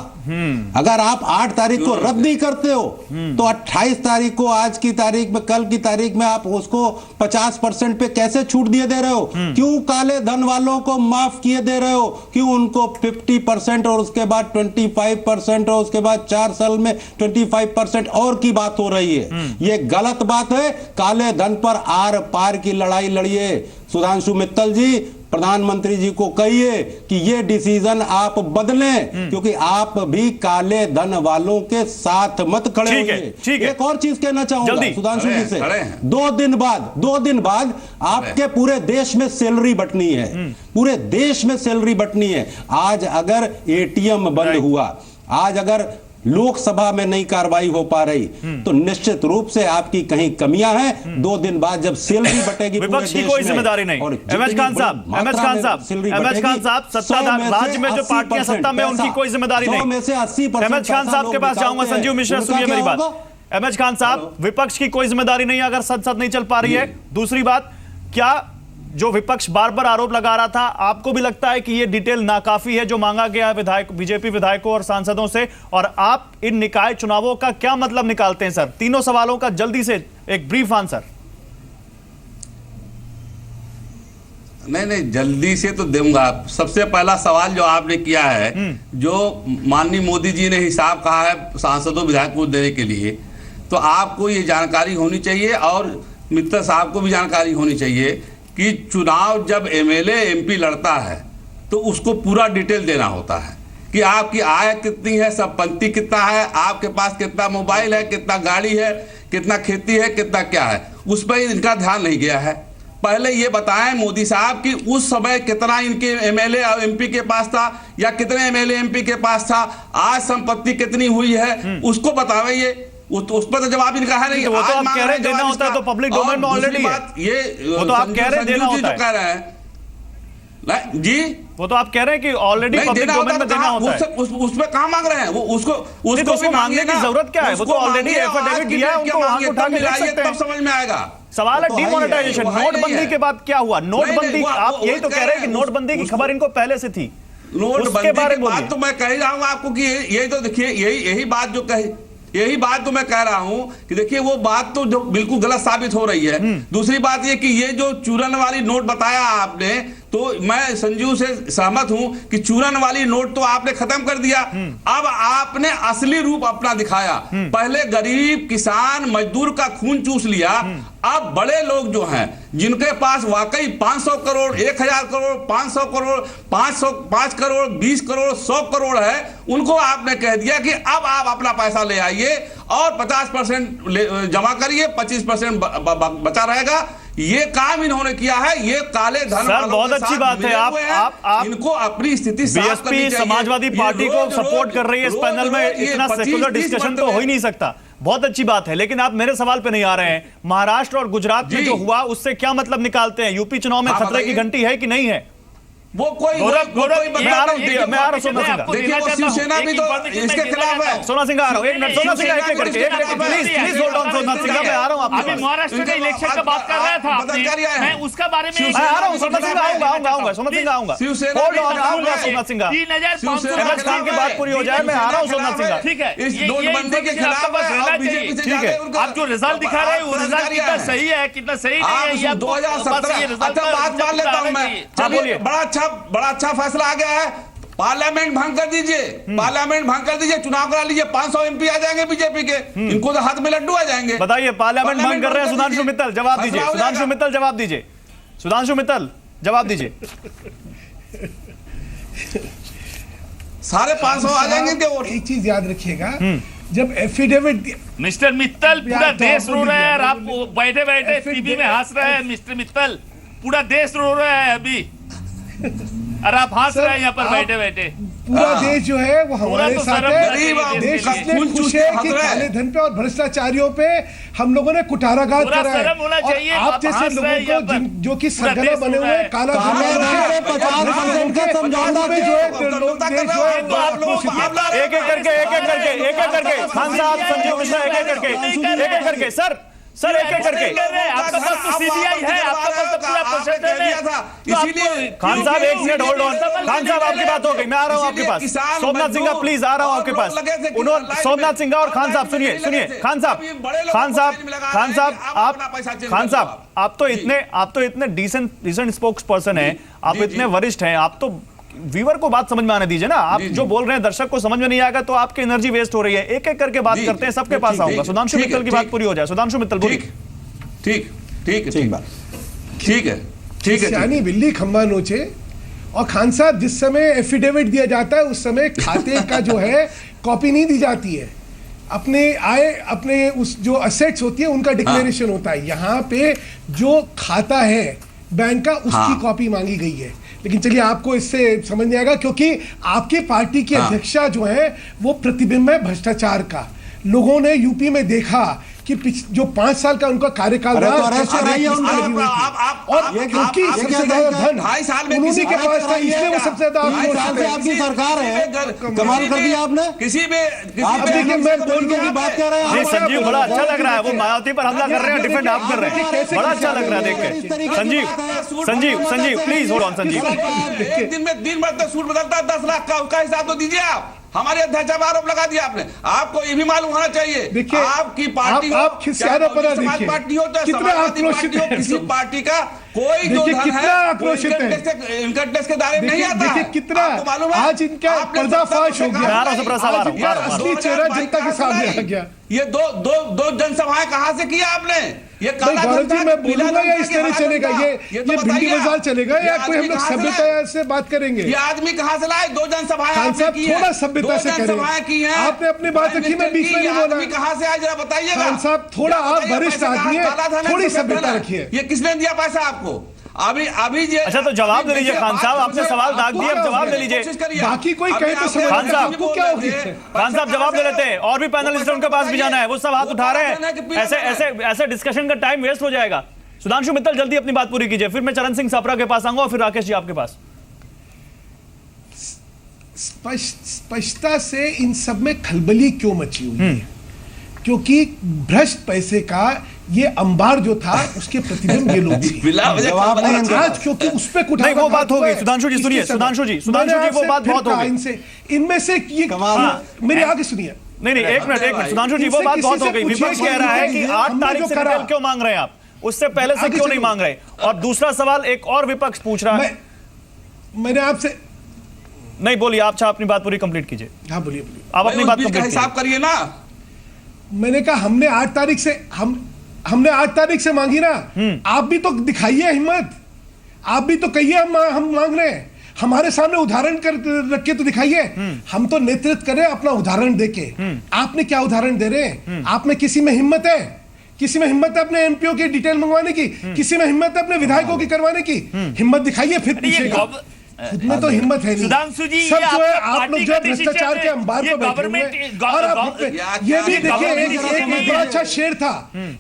अगर आप 8 तारीख को रद्दी करते हो तो 28 तारीख को, आज की तारीख में, कल की तारीख में आप उसको 50% पे कैसे छूट दिए दे रहे हो? क्यों काले धन वालों को माफ किए दे रहे हो? क्यों उनको 50% और उसके बाद 25% और उसके बाद 4 साल में 25% और की बात हो रही है? ये गलत बात है। काले धन पर आर पार की लड़ाई लड़िए। सुधांशु मित्तल जी, प्रधानमंत्री जी को कहिए कि ये डिसीजन आप बदलें, क्योंकि आप भी काले धन वालों के साथ मत खड़े होइए। एक और चीज कहना चाहूंगा सुधांशु जी से, 2 दिन बाद आपके पूरे देश में सैलरी बंटनी है, पूरे देश में सैलरी बंटनी है। आज अगर एटीएम बंद हुआ, आज अगर लोकसभा में नई कार्रवाई हो पा रही, तो निश्चित रूप से आपकी कहीं कमियां हैं। 2 दिन बाद जब सैलरी बटेगी, विपक्ष की कोई जिम्मेदारी नहीं। एमएच खान साहब, सत्ताधार राज्य में जो पार्टियां सत्ता में, उनकी कोई जिम्मेदारी नहीं। एमएच खान साहब के पास जाऊंगा। संजीव मिश्रा, सुनिए मेरी बात। एमएच खान साहब, विपक्ष की कोई जिम्मेदारी नहीं अगर संसद नहीं चल पा रही है। दूसरी बात, क्या जो विपक्ष बार बार आरोप लगा रहा था, आपको भी लगता है कि यह डिटेल नाकाफी है जो मांगा गया है विधायक, बीजेपी विधायकों और सांसदों से? और आप इन निकाय चुनावों का क्या मतलब निकालते हैं सर? तीनों सवालों का जल्दी से एक ब्रीफ आंसर। नहीं, जल्दी से तो दूंगा। सबसे पहला सवाल जो आपने किया है, जो माननीय मोदी जी ने हिसाब कहा है सांसदों विधायकों को देने के लिए, तो आपको ये जानकारी होनी चाहिए और मित्तल साहब को भी जानकारी होनी चाहिए कि चुनाव जब एमएलए एमपी लड़ता है तो उसको पूरा डिटेल देना होता है कि आपकी आय कितनी है, संपत्ति कितना है, आपके पास कितना मोबाइल है, कितना गाड़ी है, कितना खेती है, कितना क्या है। उस पर इनका ध्यान नहीं गया है। पहले ये बताएं मोदी साहब कि उस समय कितना इनके एमएलए और एमपी के पास था, या कितने एमएलए एमपी के पास था, आज संपत्ति कितनी हुई है, उसको बतावे। ये उस पर तो जवाब इनका है नहीं। वो तो आप कह रहे हैं देना होता है, तो पब्लिक डोमेन में ऑलरेडी है। ये वो तो आप कह रहे हैं देना होता है, कह रहे हैं जी, वो तो आप कह रहे हैं कि ऑलरेडी पब्लिक डोमेन में देना होता है। उसमें कहां मांग रहे हैं? वो उसको मांगने की जरूरत क्या है? वो तो ऑलरेडी एफिडेविट दिया है, उनको वहां उठा के ले सकते हैं। तब समझ में आएगा। सवाल है वो तो है ही है, डिमोनेटाइजेशन। वो है ही नोटबंदी है। के बाद क्या हुआ? नोटबंदी, वो आप वही यही तो कह कह रहे हैं कि हैं, नोटबंदी की उसको- खबर इनको पहले से थी। उसके नोटबंदी बारे की में बात बोलिए। तो मैं कह ही रहा हूं आपको कि यही तो देखिए, यही बात जो कही, यही बात तो मैं कह रहा हूं कि देखिए वो बात तो जो बिल्कुल गलत साबित हो रही है। दूसरी बात ये कि ये जो चूरन वाली नोट बताया आपने, तो मैं संजीव से सहमत हूं कि चूरन वाली नोट तो आपने खत्म कर दिया। अब आपने असली रूप अपना दिखाया। पहले गरीब किसान मजदूर का खून चूस लिया, अब बड़े लोग जो हैं जिनके पास वाकई 500 करोड़, 1000 करोड़, 500 करोड़, 5 करोड़, 20 करोड़, 100 करोड़ है, उनको आपने कह दिया कि अब आप अपना पैसा ले आइए और 50% जमा करिए, 25% बचा रहेगा। ये काम इन्होंने किया है। ये काले धन सर, वालों बहुत के अच्छी साथ बात है। मिले आप- हुए हैं। आप- आप- इनको अपनी स्थिति साफ करनी बीएसपी चाहिए। समाजवादी ये पार्टी को रोज- सपोर्ट रोज- कर रही है इस रोज- पैनल में, रोज ये इतना 25-30 सेकुलर डिस्कशन तो हो ही नहीं सकता। बहुत अच्छी बात है, लेकिन आप मेरे सवाल पे नहीं आ रहे हैं। महाराष्ट्र और गुजरात में जी। जो हुआ उससे क्या मतलब निकालते हैं? यूपी चुनाव में हाँ, खतरे की बताइए। घंटी है कि नहीं है? वो कोई गौरव, मैं आ रहा हूं, देखिए, मैं आ रहा हूं, सोना सिंह। देखिए वो शिवसेना भी तो इसके खिलाफ है। सोना सिंह आ रहा हूं, एक मिनट सोना सिंह, एक करके प्लीज होल्ड ऑन सोना सिंह, मैं आ रहा हूं आपके अभी पास। महाराष्ट्र के इलेक्शन का बात कर रहा था बदलकर आए आपने, हैं। मैं उसका बारे में मैं आ रहा हूं सोना सिंह, आऊंगा सोना सिंह, आऊंगा शिवसेना होल्ड ऑन, भी आऊंगा है। सोना सिंह। 3500 अहमद खान की बात पूरी हो जाए, मैं आ रहा हूं सोना सिंह। ठीक है, इस ये नोटबंदी के information खिलाफ आपके पास है रहना और बीजेपी से चाहिए। ठीक है। ज्यादा उनका- आप जो रिजल्ट दिखा रहे हैं वो रिजल्ट बदलकर कितना आए हैं। सही है कितना सही नहीं है, ये आप आपको 2017 ये रिजल्ट अच्छा बात मान लेता हूं मैं। हाँ, चलिए, बोलिए। बड़ा अच्छा फैसला आ गया है। पार्लियामेंट भंग कर दीजिए, पार्लियामेंट भंग कर दीजिए, चुनाव करा लीजिए, 500 एमपी आ जाएंगे बीजेपी के। इनको तो हाथ में लड्डू आ जाएंगे। बताइए, पार्लियामेंट भंग कर रहे हैं सुधांशु दीजिए। मित्तल, जवाब दीजिए। फैसला हो सुधांशु जाएगा। मित्तल जवाब दीजिए। सुधांशु मित्तल जवाब दीजिए। सारे 500 आ जाएंगे क्या वोट? एक चीज याद रखिएगा, जब एफिडेविट मिस्टर मित्तल पूरा यार, तो देश आप रो रहा है और बोलिए, आप बैठे बैठे टीवी में हंस रहे हैं। मिस्टर मित्तल पूरा देश रो रहा है अभी और आप हंस सर, रहे हैं यहाँ पर आप- बैठे बैठे। पूरा देश जो है वो हमारे तो साथ शर्म है। गरीब आदमी देश का इसलिए खून खुश चूसते है हंस कि रहे हैं। काले धन पे और भ्रष्टाचारियों पे हम लोगों ने कुठाराघात पूरा करा है। शर्म होना और चाहिए, आप आप जैसे हंस लोगों रहे हैं यहाँ को पर। जो कि पूरा सरगना देश बने सुन हुए रहा हैं, है। काला काले धन धन पे 50% का समझौता में जो है लोग समझौता देश कर जो रहे है हो, तो आप लोग एक एक करके खान साहब, संजीव मिश्रा, एक एक करके सर एक एक करके। आपके पास तो सीबीआई है, आपके पास तो पूरा प्रशासन है। इसीलिए खान साहब एक मिनट होल्ड ऑन। खान साहब आपकी बात हो गई, मैं आ रहा हूं आपके पास। किसान, सोमनाथ सिंह मजदूर प्लीज आ रहा हूं और आपके लोग पास। लगे थे कि उन्होंने लाइन सोमनाथ में- सिंह और खान साहब लाइन में सुनिए लगे थे। खान साहब, अब ये बड़े लोगों खान को साहब, लाइन में लगा खान रहे साहब, हैं कि आप अपना पैसा चेंज खान कर दो साहब, आप तो जी। इतने डिसेंट स्पोक्स पर्सन हैं, आप जी, इतने जी। वरिष्ठ हैं, आप तो व्यूअर को बात समझ में आने दीजिए ना। आप जी, जी। जो बोल रहे हैं दर्शक को समझ में नहीं आएगा तो आपकी एनर्जी वेस्ट हो रही है। एक एक करके बात जी, करते हैं, सबके ठीक, पास ठीक, आऊंगा। ठीक, सुधांशु ठीक है, मित्तल की बात ठीक। पूरी हो जाए। सुधांशु मित्तल बोलिए। ठीक है ठीक बात। ठीक है ठीक है सियानी बिल्ली खंबा नोचे। और खान साहब, जिस समय एफिडेविट दिया जाता है उस समय खाते का जो है कॉपी नहीं दी जाती है, अपने आय, अपने उस जो असेट्स होती है उनका डिक्लेरेशन होता है। यहाँ पे जो खाता है बैंक का उसकी हाँ। कॉपी मांगी गई है। लेकिन चलिए, आपको इससे समझ नहीं आएगा क्योंकि आपके पार्टी की हाँ। अध्यक्षा जो है वो प्रतिबिंब है भ्रष्टाचार का। लोगों ने यूपी में देखा कि जो 5 साल का उनका कार्यकाल अरे रहा, तो अरेस्ट हो रही है उसमें उनकी। लगी हुई थी। आप- और आप- क्योंकि आप- सबसे आप- ज्यादा आप- धन 2.5 साल में उन्हीं किसी के पास था, इसलिए वो सबसे ज्यादा 2.5 साल से आपकी सरकार है, कमाल कर दिया आपने। आप देखिए, मैं बोल दूं की बात कर रहे हैं जी आप। संजीव, बड़ा अच्छा लग रहा है। वो मायावती पर हमला कर रहे हैं, डिफेंड आप कर रहे हैं, बड़ा अच्छा लग रहा है देख के। Sanjeev please hold on. Sanjeev, एक दिन में दिन भर तक सूट बदलता है, 10 लाख का, उसका हिसाब तो दीजिए आप। हमारे अध्यक्ष पर आरोप लगा दिया आपने। आपको ये भी मालूम होना चाहिए, देखिए, आपकी पार्टी आप हो, खिसियाना चाहे पना समाज देखिए, पार्टी हो, चाहे कितना समाजवादी आक्रोशित पार्टी हो, है। किसी पार्टी का कोई जो देखिए, धन कितना है वो आक्रोशित है। इनकम टैक्स के दायरे में नहीं आता देखिए है। कितना आपको मालूम है? आज इनका आपने पर्दाफाश हो सबसे गया। मैं आ रहा हूं, सुब्रत साहब, आ रहा हूं, यार, आ रहा हूं। असली चेहरा जनता के सामने आ गया। ये दो जनसभाएं कहां से किया आपने? ये भाई काला गौरव जनता जी, मैं पीला बोलूंगा या जनता इस की तरह हरा चलेगा? जनता? ये तो भिंडी बताइए बाजार आप। चलेगा ये या कोई हम आदमी लोग कहां से सभ्यता लाए? से बात करेंगे? ये आदमी कहां से लाए? 2 जनसभाएं खान आपने साहब, की हैं। थोड़ा सभ्यता 2 से करें। जनसभाएं की हैं। आपने अपनी बात प्राइम रखी, मैं मिनिस्टर बीच में की, नहीं ये बोला। आदमी कहां से आए जरा बताइएगा। खान साहब, थोड़ा जरा आप बताइए, वरिष्ठ पैसा कहां- आदमी हैं, काला धन है, थोड़ी सफेद सभ्यता धन है। रखिए। ये किसने दिया पैसा आपको? अभी ये अच्छा, तो जवाब दे लीजिए खान साहब, आपने सवाल दाग दिए, अब जवाब दे लीजिए। कोशिश करिए। बाकी कोई अभी कहे तो आपने- समझ खान साहब, आपको क्या होगी? खान साहब जवाब दे लेते हैं, और भी पैनलिस्ट उनके पास भी जाना है, वो सब हाथ उठा रहे हैं। ऐसे डिस्कशन का टाइम वेस्ट हो जाएगा। सुधांशु मित्तल जल्दी अपनी बात पूरी कीजिए, फिर मैं चरण सिंह सापरा के पास आऊंगा और फिर राकेश जी आपके पास। स्पष्टता से इन सब में खलबली क्यों मची हुई है? क्योंकि भ्रष्ट पैसे का ये अंबार जो था उसके प्रतिबिंब ये लोग थे। बिला वजह जवाब खबर नहीं अच्छा। आज क्योंकि उस पे नहीं, वो बात हो गई। सुधांशु जी सुनिए, सुधांशु जी वो बात बहुत हो गई। इनमें से ये मेरे आगे सुनिए। नहीं एक मिनट सुधांशु जी वो बात बहुत हो गई। विपक्ष कह रहा है कि 8 तारीख से डिटेल क्यों मांग रहे हैं आप, उससे पहले से क्यों नहीं मांग रहे? और दूसरा सवाल एक और विपक्ष पूछ रहा है। मैंने आपसे नहीं बोलिए, आप अपनी बात पूरी कंप्लीट कीजिए। हाँ बोलिए आप अपनी बात उस बीच का कंप्लीट हिसाब करिए ना। मैंने कहा हमने 8 तारीख से हमने 8 तारीख से मांगी ना। आप भी तो दिखाइए हिम्मत, आप भी तो कहिए हम मांग रहे हैं। हमारे सामने उदाहरण कर रख के तो दिखाइए। हम तो नेतृत्व कर रहे हैं अपना उदाहरण देके। आपने क्या उदाहरण दे रहे हैं? आप में किसी में हिम्मत है? किसी में हिम्मत है अपने एमपीओ की डिटेल मंगवाने की? किसी में हिम्मत है अपने विधायकों की करवाने की? हिम्मत दिखाइए, फिर पूछेगा। खुद में तो हिम्मत है नहीं। सुधांशु जी, सब ये जो है आपका आप लोग जो है भ्रष्टाचार के अंबार पर बैठे हुए हैं। और आप ये भी देखिए, एक बड़ा अच्छा शेर था,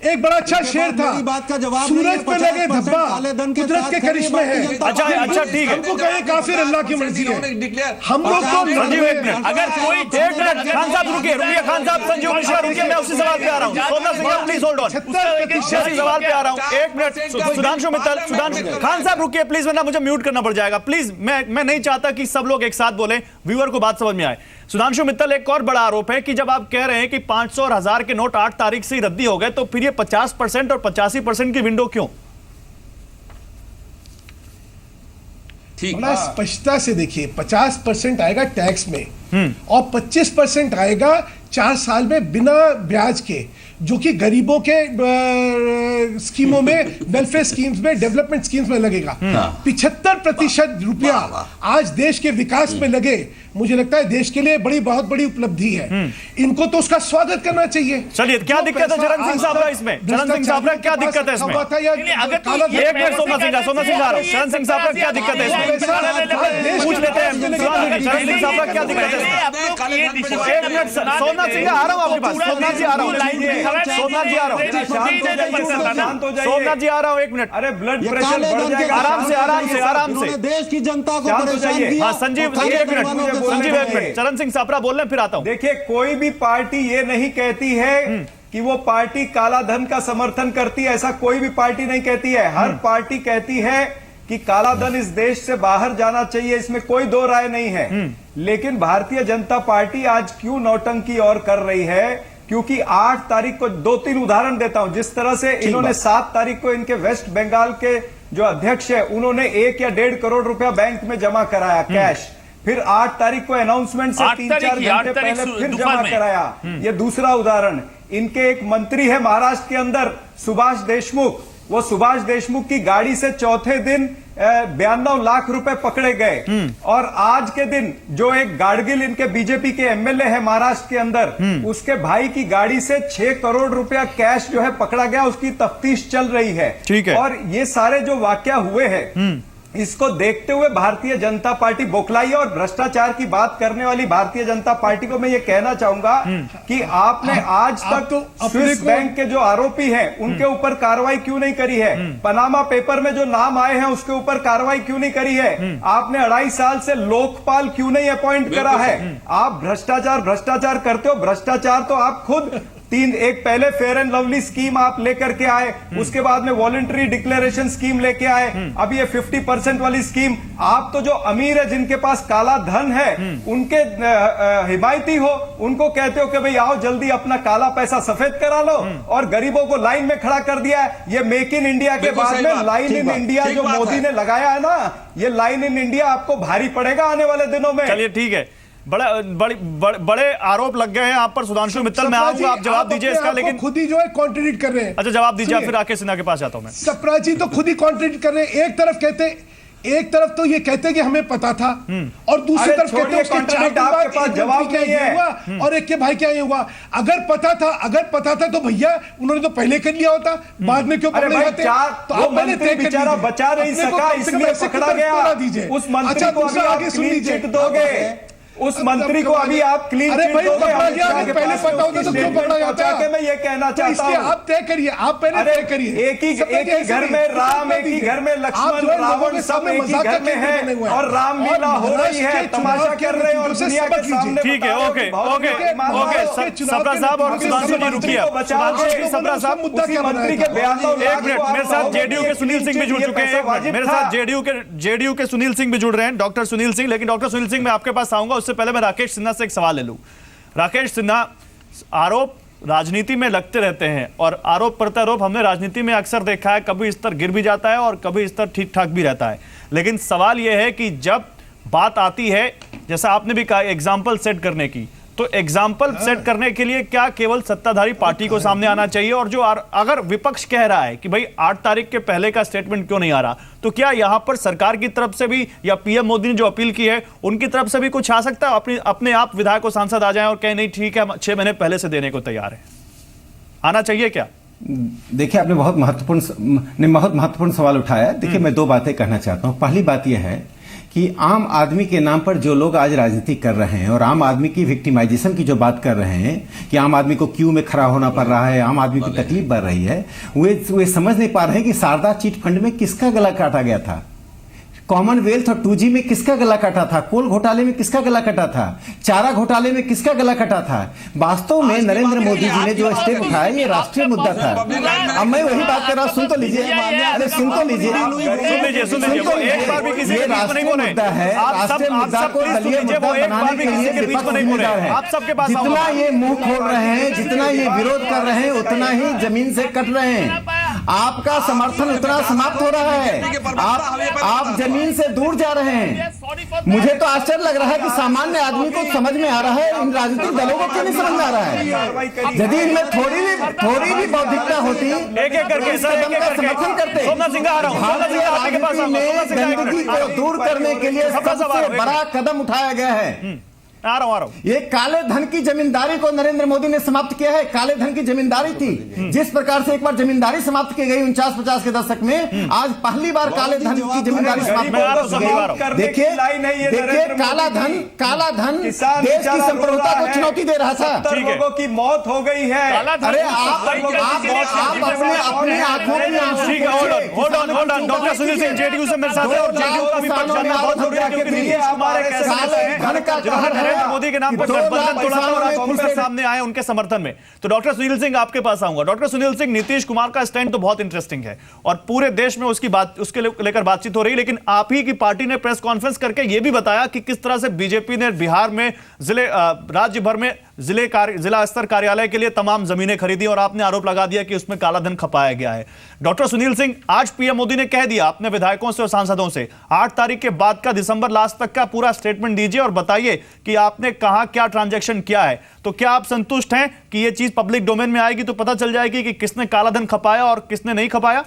एक बड़ा अच्छा शेर था। मेरी बात का जवाब सूरज पे लगे धब्बा कुदरत के करिश्मे है। अच्छा ठीक है। हमको कहे काफिर अल्लाह की मर्जी है। हम लोग तो संजीव एक मिनट, अगर कोई एक मिनट खान साहब रुकिए खान साहब, संजीव मिश्रा रुकिए, मैं उसी सवाल पे आ रहा हूँ। Somnath Singh please hold on, उसी सवाल पे आ रहा हूँ। एक मिनट सुधांशु मित्तल, खान साहब रुकिए प्लीज, वरना मुझे म्यूट करना पड़ जाएगा प्लीज। मैं नहीं चाहता कि सब लोग एक साथ बोले, व्यूअर को बात समझ में आए। सुधांशु मित्तल, एक और बड़ा आरोप है कि जब आप कह रहे हैं कि 500 और 1000 के नोट 8 तारीख से ही रद्दी हो गए, तो फिर ये 50% और 85% की विंडो क्यों? ठीक बड़ा स्पष्टता से देखिए, 50% आएगा टैक्स में और 25% आएगा 4 साल में बिना ब्याज के, जो कि गरीबों के स्कीमों में, वेलफेयर स्कीम्स में, डेवलपमेंट स्कीम्स में लगेगा। 75% रुपया आज देश के विकास में लगे, मुझे लगता है देश के लिए बहुत बड़ी उपलब्धि है। इनको तो उसका स्वागत करना चाहिए। चलिए, क्या दिक्कत है चरण सिंह साहब इसमें? चरण सिंह साहब क्या दिक्कत है इसमें? एक मिनट सोमनाथ सिंह आ रहा हूं। चरण सिंह साहब क्या दिक्कत है इसमें? पूछ लेते हैं चरण सिंह साहब क्या दिक्कत है इसमें? एक मिनट सोमनाथ सिंह आ रहा हूं आपके पास। सोमनाथ जी आ रहा हूं, सोमनाथ जी आ रहा हूं, सोमनाथ जी आ रहा हूं। एक मिनट, अरे ब्लड प्रेशर बढ़ जाएगा। आराम से देश की जनता को परेशान किया। हाँ संजीव एक मिनट, चरण सिंह सापरा बोल रहे हैं, फिर आता हूं। देखिए, कोई भी पार्टी ये नहीं कहती है कि वो पार्टी काला धन का समर्थन करती है, ऐसा कोई भी पार्टी नहीं कहती है। हर पार्टी कहती है कि काला धन इस देश से बाहर जाना चाहिए, इसमें कोई दो राय नहीं है। लेकिन भारतीय जनता पार्टी आज क्यों नौटंकी और कर रही है? क्योंकि 8 तारीख को 2-3 उदाहरण देता हूं। जिस तरह से इन्होंने 7 तारीख को इनके वेस्ट बंगाल के जो अध्यक्ष है, उन्होंने 1 या 1.5 करोड़ रुपया बैंक में जमा कराया कैश। फिर 8 तारीख को अनाउंसमेंट से 3-4 घंटे पहले फिर जमा कराया। ये दूसरा उदाहरण। इनके एक मंत्री है महाराष्ट्र के अंदर, सुभाष देशमुख। वो सुभाष देशमुख की गाड़ी से चौथे दिन 92 लाख रुपए पकड़े गए। और आज के दिन जो एक गाडगिल इनके बीजेपी के एमएलए है महाराष्ट्र के अंदर, उसके भाई की गाड़ी से 6 करोड़ रुपया कैश जो है पकड़ा गया, उसकी तफ्तीश चल रही है। ठीक है। और ये सारे जो वाकया हुए हैं, इसको देखते हुए भारतीय जनता पार्टी बौखलाई है। और भ्रष्टाचार की बात करने वाली भारतीय जनता पार्टी को मैं ये कहना चाहूंगा कि आपने आज तक तो स्विस बैंक के जो आरोपी हैं उनके ऊपर कार्रवाई क्यों नहीं करी है? पनामा पेपर में जो नाम आए हैं उसके ऊपर कार्रवाई क्यों नहीं करी है? आपने 2.5 साल से लोकपाल क्यों नहीं अपॉइंट करा है? आप भ्रष्टाचार करते हो। भ्रष्टाचार तो आप खुद एक पहले फेयर एंड लवली स्कीम आप लेकर के आए, उसके बाद में वॉलंटरी डिक्लेरेशन स्कीम लेके आए, अब ये 50% वाली स्कीम। आप तो जो अमीर है, जिनके पास काला धन है, उनके हिमायती हो, उनको कहते हो कि भाई आओ जल्दी अपना काला पैसा सफेद करा लो, और गरीबों को लाइन में खड़ा कर दिया है। ये मेक इन इंडिया के बाद में लाइन इन इंडिया जो मोदी ने लगाया है ना, ये लाइन इन इंडिया आपको भारी पड़ेगा आने वाले दिनों में। चलिए ठीक है, बड़े आरोप लग गए हैं आप पर सुधांशु मित्तल। मैं आऊंगा, आप जवाब दीजिए इसका, लेकिन खुद ही जो है कॉन्ट्रडिक्ट कर रहे हैं। अच्छा जवाब दीजिए, फिर राकेश सिन्हा के पास जाता हूं मैं। सप्रा जी तो खुद ही कॉन्ट्रडिक्ट कर रहे हैं। एक तरफ तो ये कहते कि हमें पता था, और दूसरी तरफ कहते हैं उसके 4 दिन बाद जवाब क्या ये हुआ और एक के भाई क्या ये हुआ। अगर पता था तो भैया उन्होंने तो पहले कर लिया होता, बाद में क्यों पकड़े जाते? तो आप मैंने बेचारा बचा नहीं सका, इसलिए पकड़ा गया। दीजिए उस मंत्री को आगे सुन लीजिए। दोगे। उस मंत्री को अभी आप क्लीन अरे चिट भाई, दोगे, पकड़ा अमित गया, शाह अगर के पहले पास पता होता उसकी तो क्यों स्टेटमेंट पकड़ा पहुंचा जाता? के मैं ये कहना तो चाहता इसलिए हूं। आप तय करिए, आप पहले अरे तय करिए। एक ही घर में राम, एक ही घर में आप लक्ष्मण, जो है लोगों रावण के सब सामने एक ही मजाक घर का में केंद्र बने हुए है हैं। और रामलीला हो रही है, महाराष्ट्र के तमाशा चुनाव कर रहे हैं और के दुनिया के सबक सामने लीजिए। ठीक है, बता रहे ओके हैं कि बहुत ओके बड़े ईमानदार ओके हो। सबरा साहब और सुधांशु जी रुकिए। सुधांशु सबरा साहब, मुद्दा मंत्री के 92 एक मिनट, मेरे साथ जेडीयू के सुनील सिंह भी जुड़ चुके हैं। एक मिनट, मेरे साथ जेडीयू के सुनील सिंह भी जुड़ रहे हैं, डॉक्टर सुनील सिंह। लेकिन डॉक्टर सुनील सिंह, मैं आपके पास आऊंगा, उससे पहले मैं राकेश सिन्हा से एक सवाल ले लूं। राकेश सिन्हा, आरोप राजनीति में लगते रहते हैं और आरोप प्रत्यारोप हमने राजनीति में अक्सर देखा है, कभी स्तर गिर भी जाता है और कभी स्तर ठीक ठाक भी रहता है। लेकिन सवाल यह है कि जब बात आती है, जैसा आपने भी कहा, एग्जाम्पल सेट करने की, तो एग्जाम्पल सेट करने के लिए क्या केवल सत्ताधारी पार्टी को सामने आना चाहिए? और जो अगर विपक्ष कह रहा है कि भाई 8 तारीख के पहले का स्टेटमेंट क्यों नहीं आ रहा, तो क्या यहां पर सरकार की तरफ से भी या पीएम मोदी ने जो अपील की है उनकी तरफ से भी कुछ आ सकता है? अपने आप विधायक और सांसद आ जाएं और कहें नहीं ठीक है, हम 6 महीने पहले से देने को तैयार है, आना चाहिए क्या? देखिए, आपने बहुत महत्वपूर्ण सवाल उठाया। देखिए, मैं 2 बातें कहना चाहता हूं। पहली बात यह है कि आम आदमी के नाम पर जो लोग आज राजनीति कर रहे हैं और आम आदमी की विक्टिमाइजेशन की जो बात कर रहे हैं कि आम आदमी को क्यू में खड़ा होना पड़ रहा है, आम आदमी की तकलीफ बढ़ रही है, वे समझ नहीं पा रहे हैं कि शारदा चिट फंड में किसका गला काटा गया था, कॉमनवेल्थ और 2G में किसका गला कटा था, कोल घोटाले में किसका गला कटा था, चारा घोटाले में किसका गला कटा था। वास्तव में नरेंद्र मोदी जी ने जो स्टेप उठाया ये राष्ट्रीय मुद्दा था। अब मैं वही बात कर रहा हूं, सुन तो लीजिए, अरे सुन तो लीजिए, एक बार भी किसी के बीच में नहीं बोले। मुद्दा है, राष्ट्रीय मुद्दा को दलीय मुद्दा बनाने के लिए विपक्ष जिम्मेदार है। आप सबके पास जितना ये मुंह खोल रहे हैं, जितना ये विरोध कर रहे हैं, उतना ही जमीन से कट रहे हैं। आपका समर्थन उतना समाप्त हो रहा है, आप जमीन से दूर जा रहे हैं। मुझे तो आश्चर्य लग रहा है कि सामान्य आदमी को समझ में आ रहा है, इन राजनीतिक दलों को क्यों नहीं समझ में आ रहा है। यदि इनमें थोड़ी भी बौद्धिकता होती, एक करके समर्थन करते। सोमनाथ सिंह आ रहा हूं, भारतीय राजनीति में गंदगी को दूर करने के लिए सबसे बड़ा कदम उठाया गया है। आ रहा हूं। ये काले धन की जमींदारी को नरेंद्र मोदी ने समाप्त किया है। काले धन की जमींदारी थी, जिस प्रकार से एक बार जमींदारी समाप्त की गई 49-50 के दशक में, आज पहली बार काले धन की जमींदारी समाप्त की। देखिए, काला धन देश की संप्रभुता को चुनौती दे रहा था। लोगों की मौत हो गई है। अरे आप अपने आंखों की आंसू। ठीक है, hold on. Doctor Sunil Singh JDU से मेरे साथ है और जेडीयू का भी पक्ष जानना बहुत जरूरी है, क्योंकि नीतीश कुमार एक ऐसे नरेंद्र मोदी के नाम पर गठबंधन तोड़ा था और कांग्रेस सामने आए उनके समर्थन में। तो डॉक्टर सुनील सिंह, आपके पास आऊंगा। डॉक्टर सुनील सिंह, नीतीश कुमार का स्टैंड तो बहुत इंटरेस्टिंग है और पूरे देश में उसके लेकर बातचीत हो रही है, लेकिन आप ही की पार्टी ने प्रेस कॉन्फ्रेंस करके यह भी बताया कि किस तरह से बीजेपी ने बिहार में राज्य भर में जिला स्तर कार्यालय के लिए तमाम जमीनें खरीदी और आपने आरोप लगा दिया कि उसमें काला धन खपाया गया है। डॉक्टर सुनील सिंह, आज पीएम मोदी ने कह दिया अपने विधायकों से और सांसदों से 8 तारीख के बाद का दिसंबर लास्ट तक का पूरा स्टेटमेंट दीजिए और बताइए कि आपने कहां क्या ट्रांजैक्शन किया है। तो क्या आप संतुष्ट हैं कि यह चीज पब्लिक डोमेन में आएगी तो पता चल जाएगी कि किसने काला धन खपाया और किसने नहीं खपाया?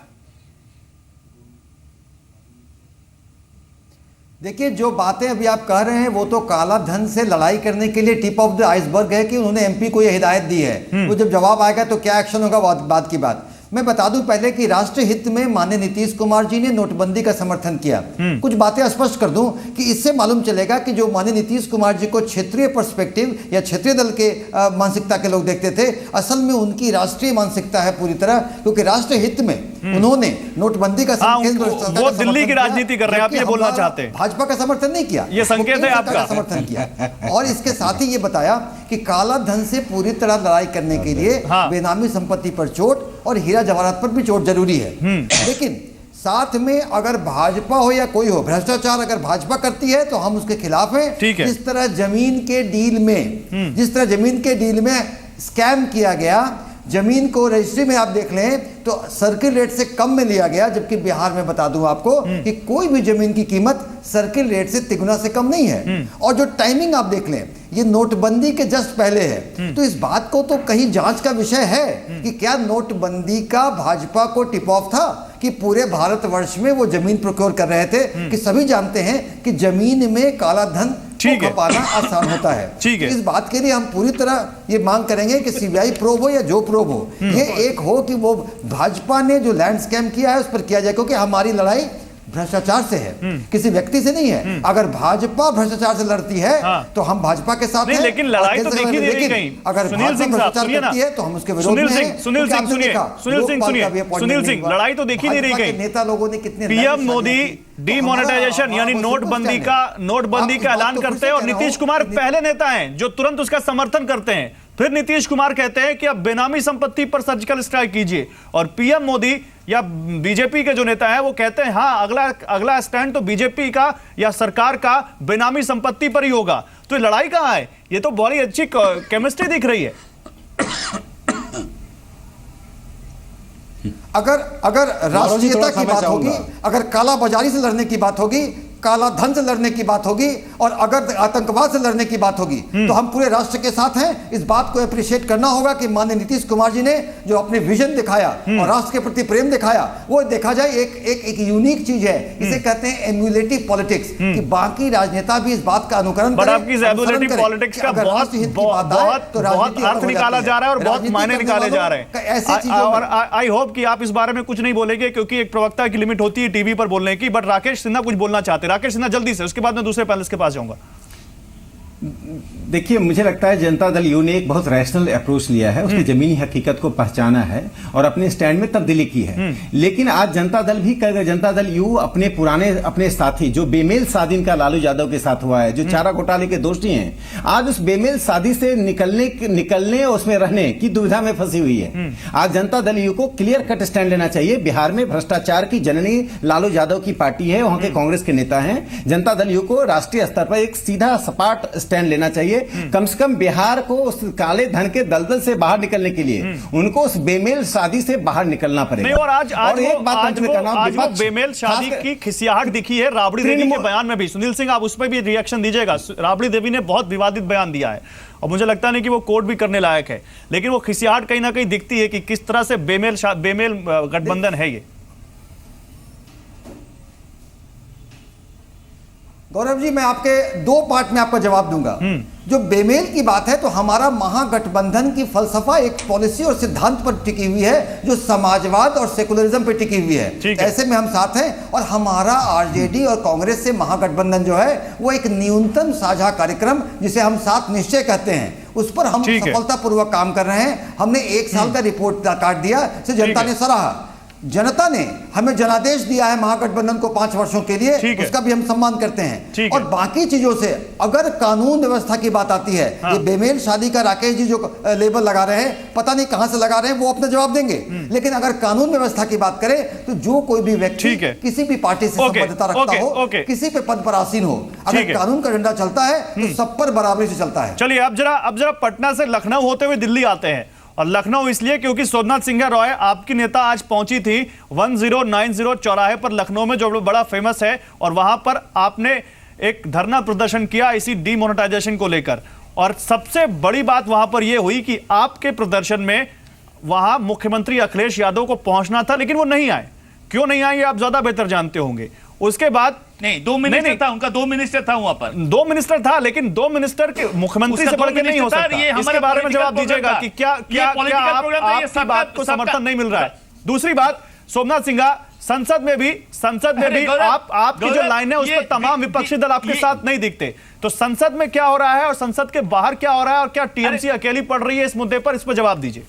देखिए, जो बातें अभी आप कह रहे हैं वो तो काला धन से लड़ाई करने के लिए टिप ऑफ द आइसबर्ग है कि उन्होंने एमपी को यह हिदायत दी है। वो जब जवाब आएगा तो क्या एक्शन होगा, बाद की बात। मैं बता दूं पहले कि राष्ट्र हित में माननीय नीतीश कुमार जी ने नोटबंदी का समर्थन किया। कुछ बातें स्पष्ट कर दूं कि इससे मालूम चलेगा कि जो माननीय नीतीश कुमार जी को क्षेत्रीय पर्सपेक्टिव या क्षेत्रीय दल के मानसिकता के लोग देखते थे, असल में उनकी राष्ट्रीय मानसिकता है पूरी तरह, क्योंकि राष्ट्र हित में उन्होंने नोटबंदी का वो दिल्ली की राजनीति कर रहे हैं, आप ये बोलना चाहते हैं? भाजपा का समर्थन नहीं किया, ये संकेत है आपका। समर्थन किया और इसके साथ ही ये बताया कि काला धन से पूरी तरह लड़ाई करने के लिए बेनामी संपत्ति पर चोट और हीरा जवाहरात पर भी चोट जरूरी है। लेकिन साथ में अगर भाजपा हो या कोई हो, भ्रष्टाचार अगर भाजपा करती है तो हम उसके खिलाफ हैं। जिस तरह जमीन के डील में स्कैम किया गया, जमीन को रजिस्ट्री में आप देख लें तो सर्किल रेट से कम में लिया गया, जबकि बिहार में बता दूं आपको कि कोई भी जमीन की कीमत सर्किल रेट से तिगुना से कम नहीं है। और जो टाइमिंग आप देख लें, ये नोटबंदी के जस्ट पहले है, तो इस बात को तो कहीं जांच का विषय है कि क्या नोटबंदी का भाजपा को टिप ऑफ था कि पूरे भारतवर्ष में वो जमीन प्रोक्योर कर रहे थे, कि सभी जानते हैं कि जमीन में काला धन खपाना आसान होता है। ठीक है। इस बात के लिए हम पूरी तरह ये मांग करेंगे कि सीबीआई प्रोब हो या जो प्रोब हो, ये एक हो कि वो भाजपा ने जो लैंड स्कैम किया है उस पर किया जाए, क्योंकि हमारी लड़ाई भ्रष्टाचार से है, किसी व्यक्ति से नहीं है। अगर भाजपा भ्रष्टाचार से लड़ती है तो हम भाजपा के साथ हैं, लेकिन लड़ाई तो देखी नहीं रही कहीं। अगर भाजपा भ्रष्टाचार करती है तो हम उसके विरोध में हैं। सुनील सिंह, लड़ाई तो देखी नहीं रही कहीं। नेता लोगों ने कितने पीएम मोदी डीमोनेटाइजेशन यानी नोटबंदी का ऐलान करते हैं और नीतीश कुमार पहले नेता हैं जो तुरंत उसका समर्थन करते हैं। फिर नीतीश कुमार कहते हैं कि अब बेनामी संपत्ति पर सर्जिकल स्ट्राइक कीजिए, और पीएम मोदी या बीजेपी के जो नेता हैं वो कहते हैं हाँ अगला स्टैंड तो बीजेपी का या सरकार का बेनामी संपत्ति पर ही होगा। तो ये लड़ाई कहां है? ये तो बड़ी अच्छी केमिस्ट्री दिख रही है। अगर राष्ट्रीयता की बात होगी, अगर काला बाजारी से लड़ने की बात होगी, काला धन से लड़ने की बात होगी, और अगर आतंकवाद से लड़ने की बात होगी तो हम पूरे राष्ट्र के साथ हैं। इस बात को अप्रिशिएट करना होगा कि माननीय नीतीश कुमार जी ने जो अपने विजन दिखाया और राष्ट्र के प्रति प्रेम दिखाया, वो देखा जाए एक यूनिक चीज है। इसे कहते हैं एम्युलेटिव पॉलिटिक्स, कि बाकी राजनेता भी इस बात का अनुकरण करें। आपकी एम्युलेटिव पॉलिटिक्स का बहुत अर्थ निकाला जा रहा है और बहुत मायने निकाले जा रहे हैं। और आई होप कि आप इस बारे में कुछ नहीं बोलेंगे, क्योंकि एक प्रवक्ता की लिमिट होती है टीवी पर बोलने की। बट राकेश सिन्हा कुछ बोलना चाहते हैं। राकेश सिन्हा जल्दी से, उसके बाद मैं दूसरे पैनलिस्ट के पास जाऊंगा। देखिए, मुझे लगता है जनता दल यू ने एक बहुत रैशनल अप्रोच लिया है, उसने जमीनी हकीकत को पहचाना है और अपने स्टैंड में तब्दीली की है। लेकिन आज जनता दल यू अपने साथी जो बेमेल शादी इनका लालू यादव के साथ हुआ है, जो चारा घोटाले के दोषी हैं, आज उस बेमेल शादी से निकलने और उसमें रहने की दुविधा में फंसी हुई है। आज जनता दल यू को क्लियर कट स्टैंड लेना चाहिए। बिहार में भ्रष्टाचार की जननी लालू यादव की पार्टी है, वहां के कांग्रेस के नेता हैं। जनता दल यू को राष्ट्रीय स्तर पर एक सीधा सपाट स्टैंड लेना चाहिए। कम से कम बिहार को उस काले धन के दलदल से बाहर निकलने के लिए उनको उस बेमेल शादी से बाहर निकलना पड़ेगा। और आज वो बेमेल शादी की खिसियाहट दिखी है राबड़ी देवी के बयान में भी। सुनील सिंह, आप उस पर भी रिएक्शन दीजिएगा। राबड़ी देवी ने बहुत विवादित बयान दिया है और मुझे लगता नहीं कि वो कोर्ट भी करने लायक है, लेकिन वो खिसियाहट कहीं ना कहीं दिखती है कि किस तरह से बेमेल गठबंधन है ये। गौरव जी, मैं आपके दो पार्ट में आपका जवाब दूंगा। जो बेमेल की बात है, तो हमारा महागठबंधन की फलसफा एक पॉलिसी और सिद्धांत पर टिकी हुई है जो समाजवाद और सेकुलरिज्म पर टिकी हुई है। ऐसे में हम साथ हैं, और हमारा आरजेडी और कांग्रेस से महागठबंधन जो है वो एक न्यूनतम साझा कार्यक्रम जिसे हम साथ निश्चय कहते हैं, उस पर हम सफलतापूर्वक काम कर रहे हैं। हमने 1 साल का रिपोर्ट कार्ड दिया, से जनता ने सराहा। जनता ने हमें जनादेश दिया है महागठबंधन को 5 वर्षों के लिए, उसका भी हम सम्मान करते हैं। और बाकी चीजों से अगर कानून व्यवस्था की बात आती है, ये बेमेल शादी का राकेश जी जो लेबल लगा रहे हैं, पता नहीं कहां से लगा रहे हैं, वो अपना जवाब देंगे। लेकिन अगर कानून व्यवस्था की बात करें तो जो कोई भी व्यक्ति किसी भी पार्टी से संबद्धता रखता हो, किसी पे पद पर आसीन हो, अगर कानून का झंडा चलता है तो सब पर बराबरी से चलता है। चलिए अब जरा पटना से लखनऊ होते हुए दिल्ली आते हैं। और लखनऊ इसलिए क्योंकि सोमनाथ सिंह रॉय आपकी नेता आज पहुंची थी 1090 चौराहे पर लखनऊ में, जो बड़ा फेमस है, और वहां पर आपने एक धरना प्रदर्शन किया इसी डीमोनेटाइजेशन को लेकर। और सबसे बड़ी बात वहां पर यह हुई कि आपके प्रदर्शन में वहां मुख्यमंत्री अखिलेश यादव को पहुंचना था, लेकिन वो नहीं आए। क्यों नहीं आए, आप ज्यादा बेहतर जानते होंगे। उसके बाद नहीं, 2 मिनिस्टर था, उनका 2 मिनिस्टर था वहां पर। 2 मिनिस्टर था, लेकिन 2 मिनिस्टर के मुख्यमंत्री से बढ़ के नहीं हो सकता। इसके बारे में जवाब दीजिएगा कि क्या आपकी बात को समर्थन नहीं मिल रहा है। दूसरी बात, सोमनाथ सिंह संसद में भी आपकी जो लाइन है उस पर तमाम विपक्षी दल आपके साथ नहीं दिखते। तो संसद में क्या हो रहा है और संसद के बाहर क्या हो रहा है, और क्या टीएमसी अकेली पड़ रही है इस मुद्दे पर, इस पर जवाब दीजिए।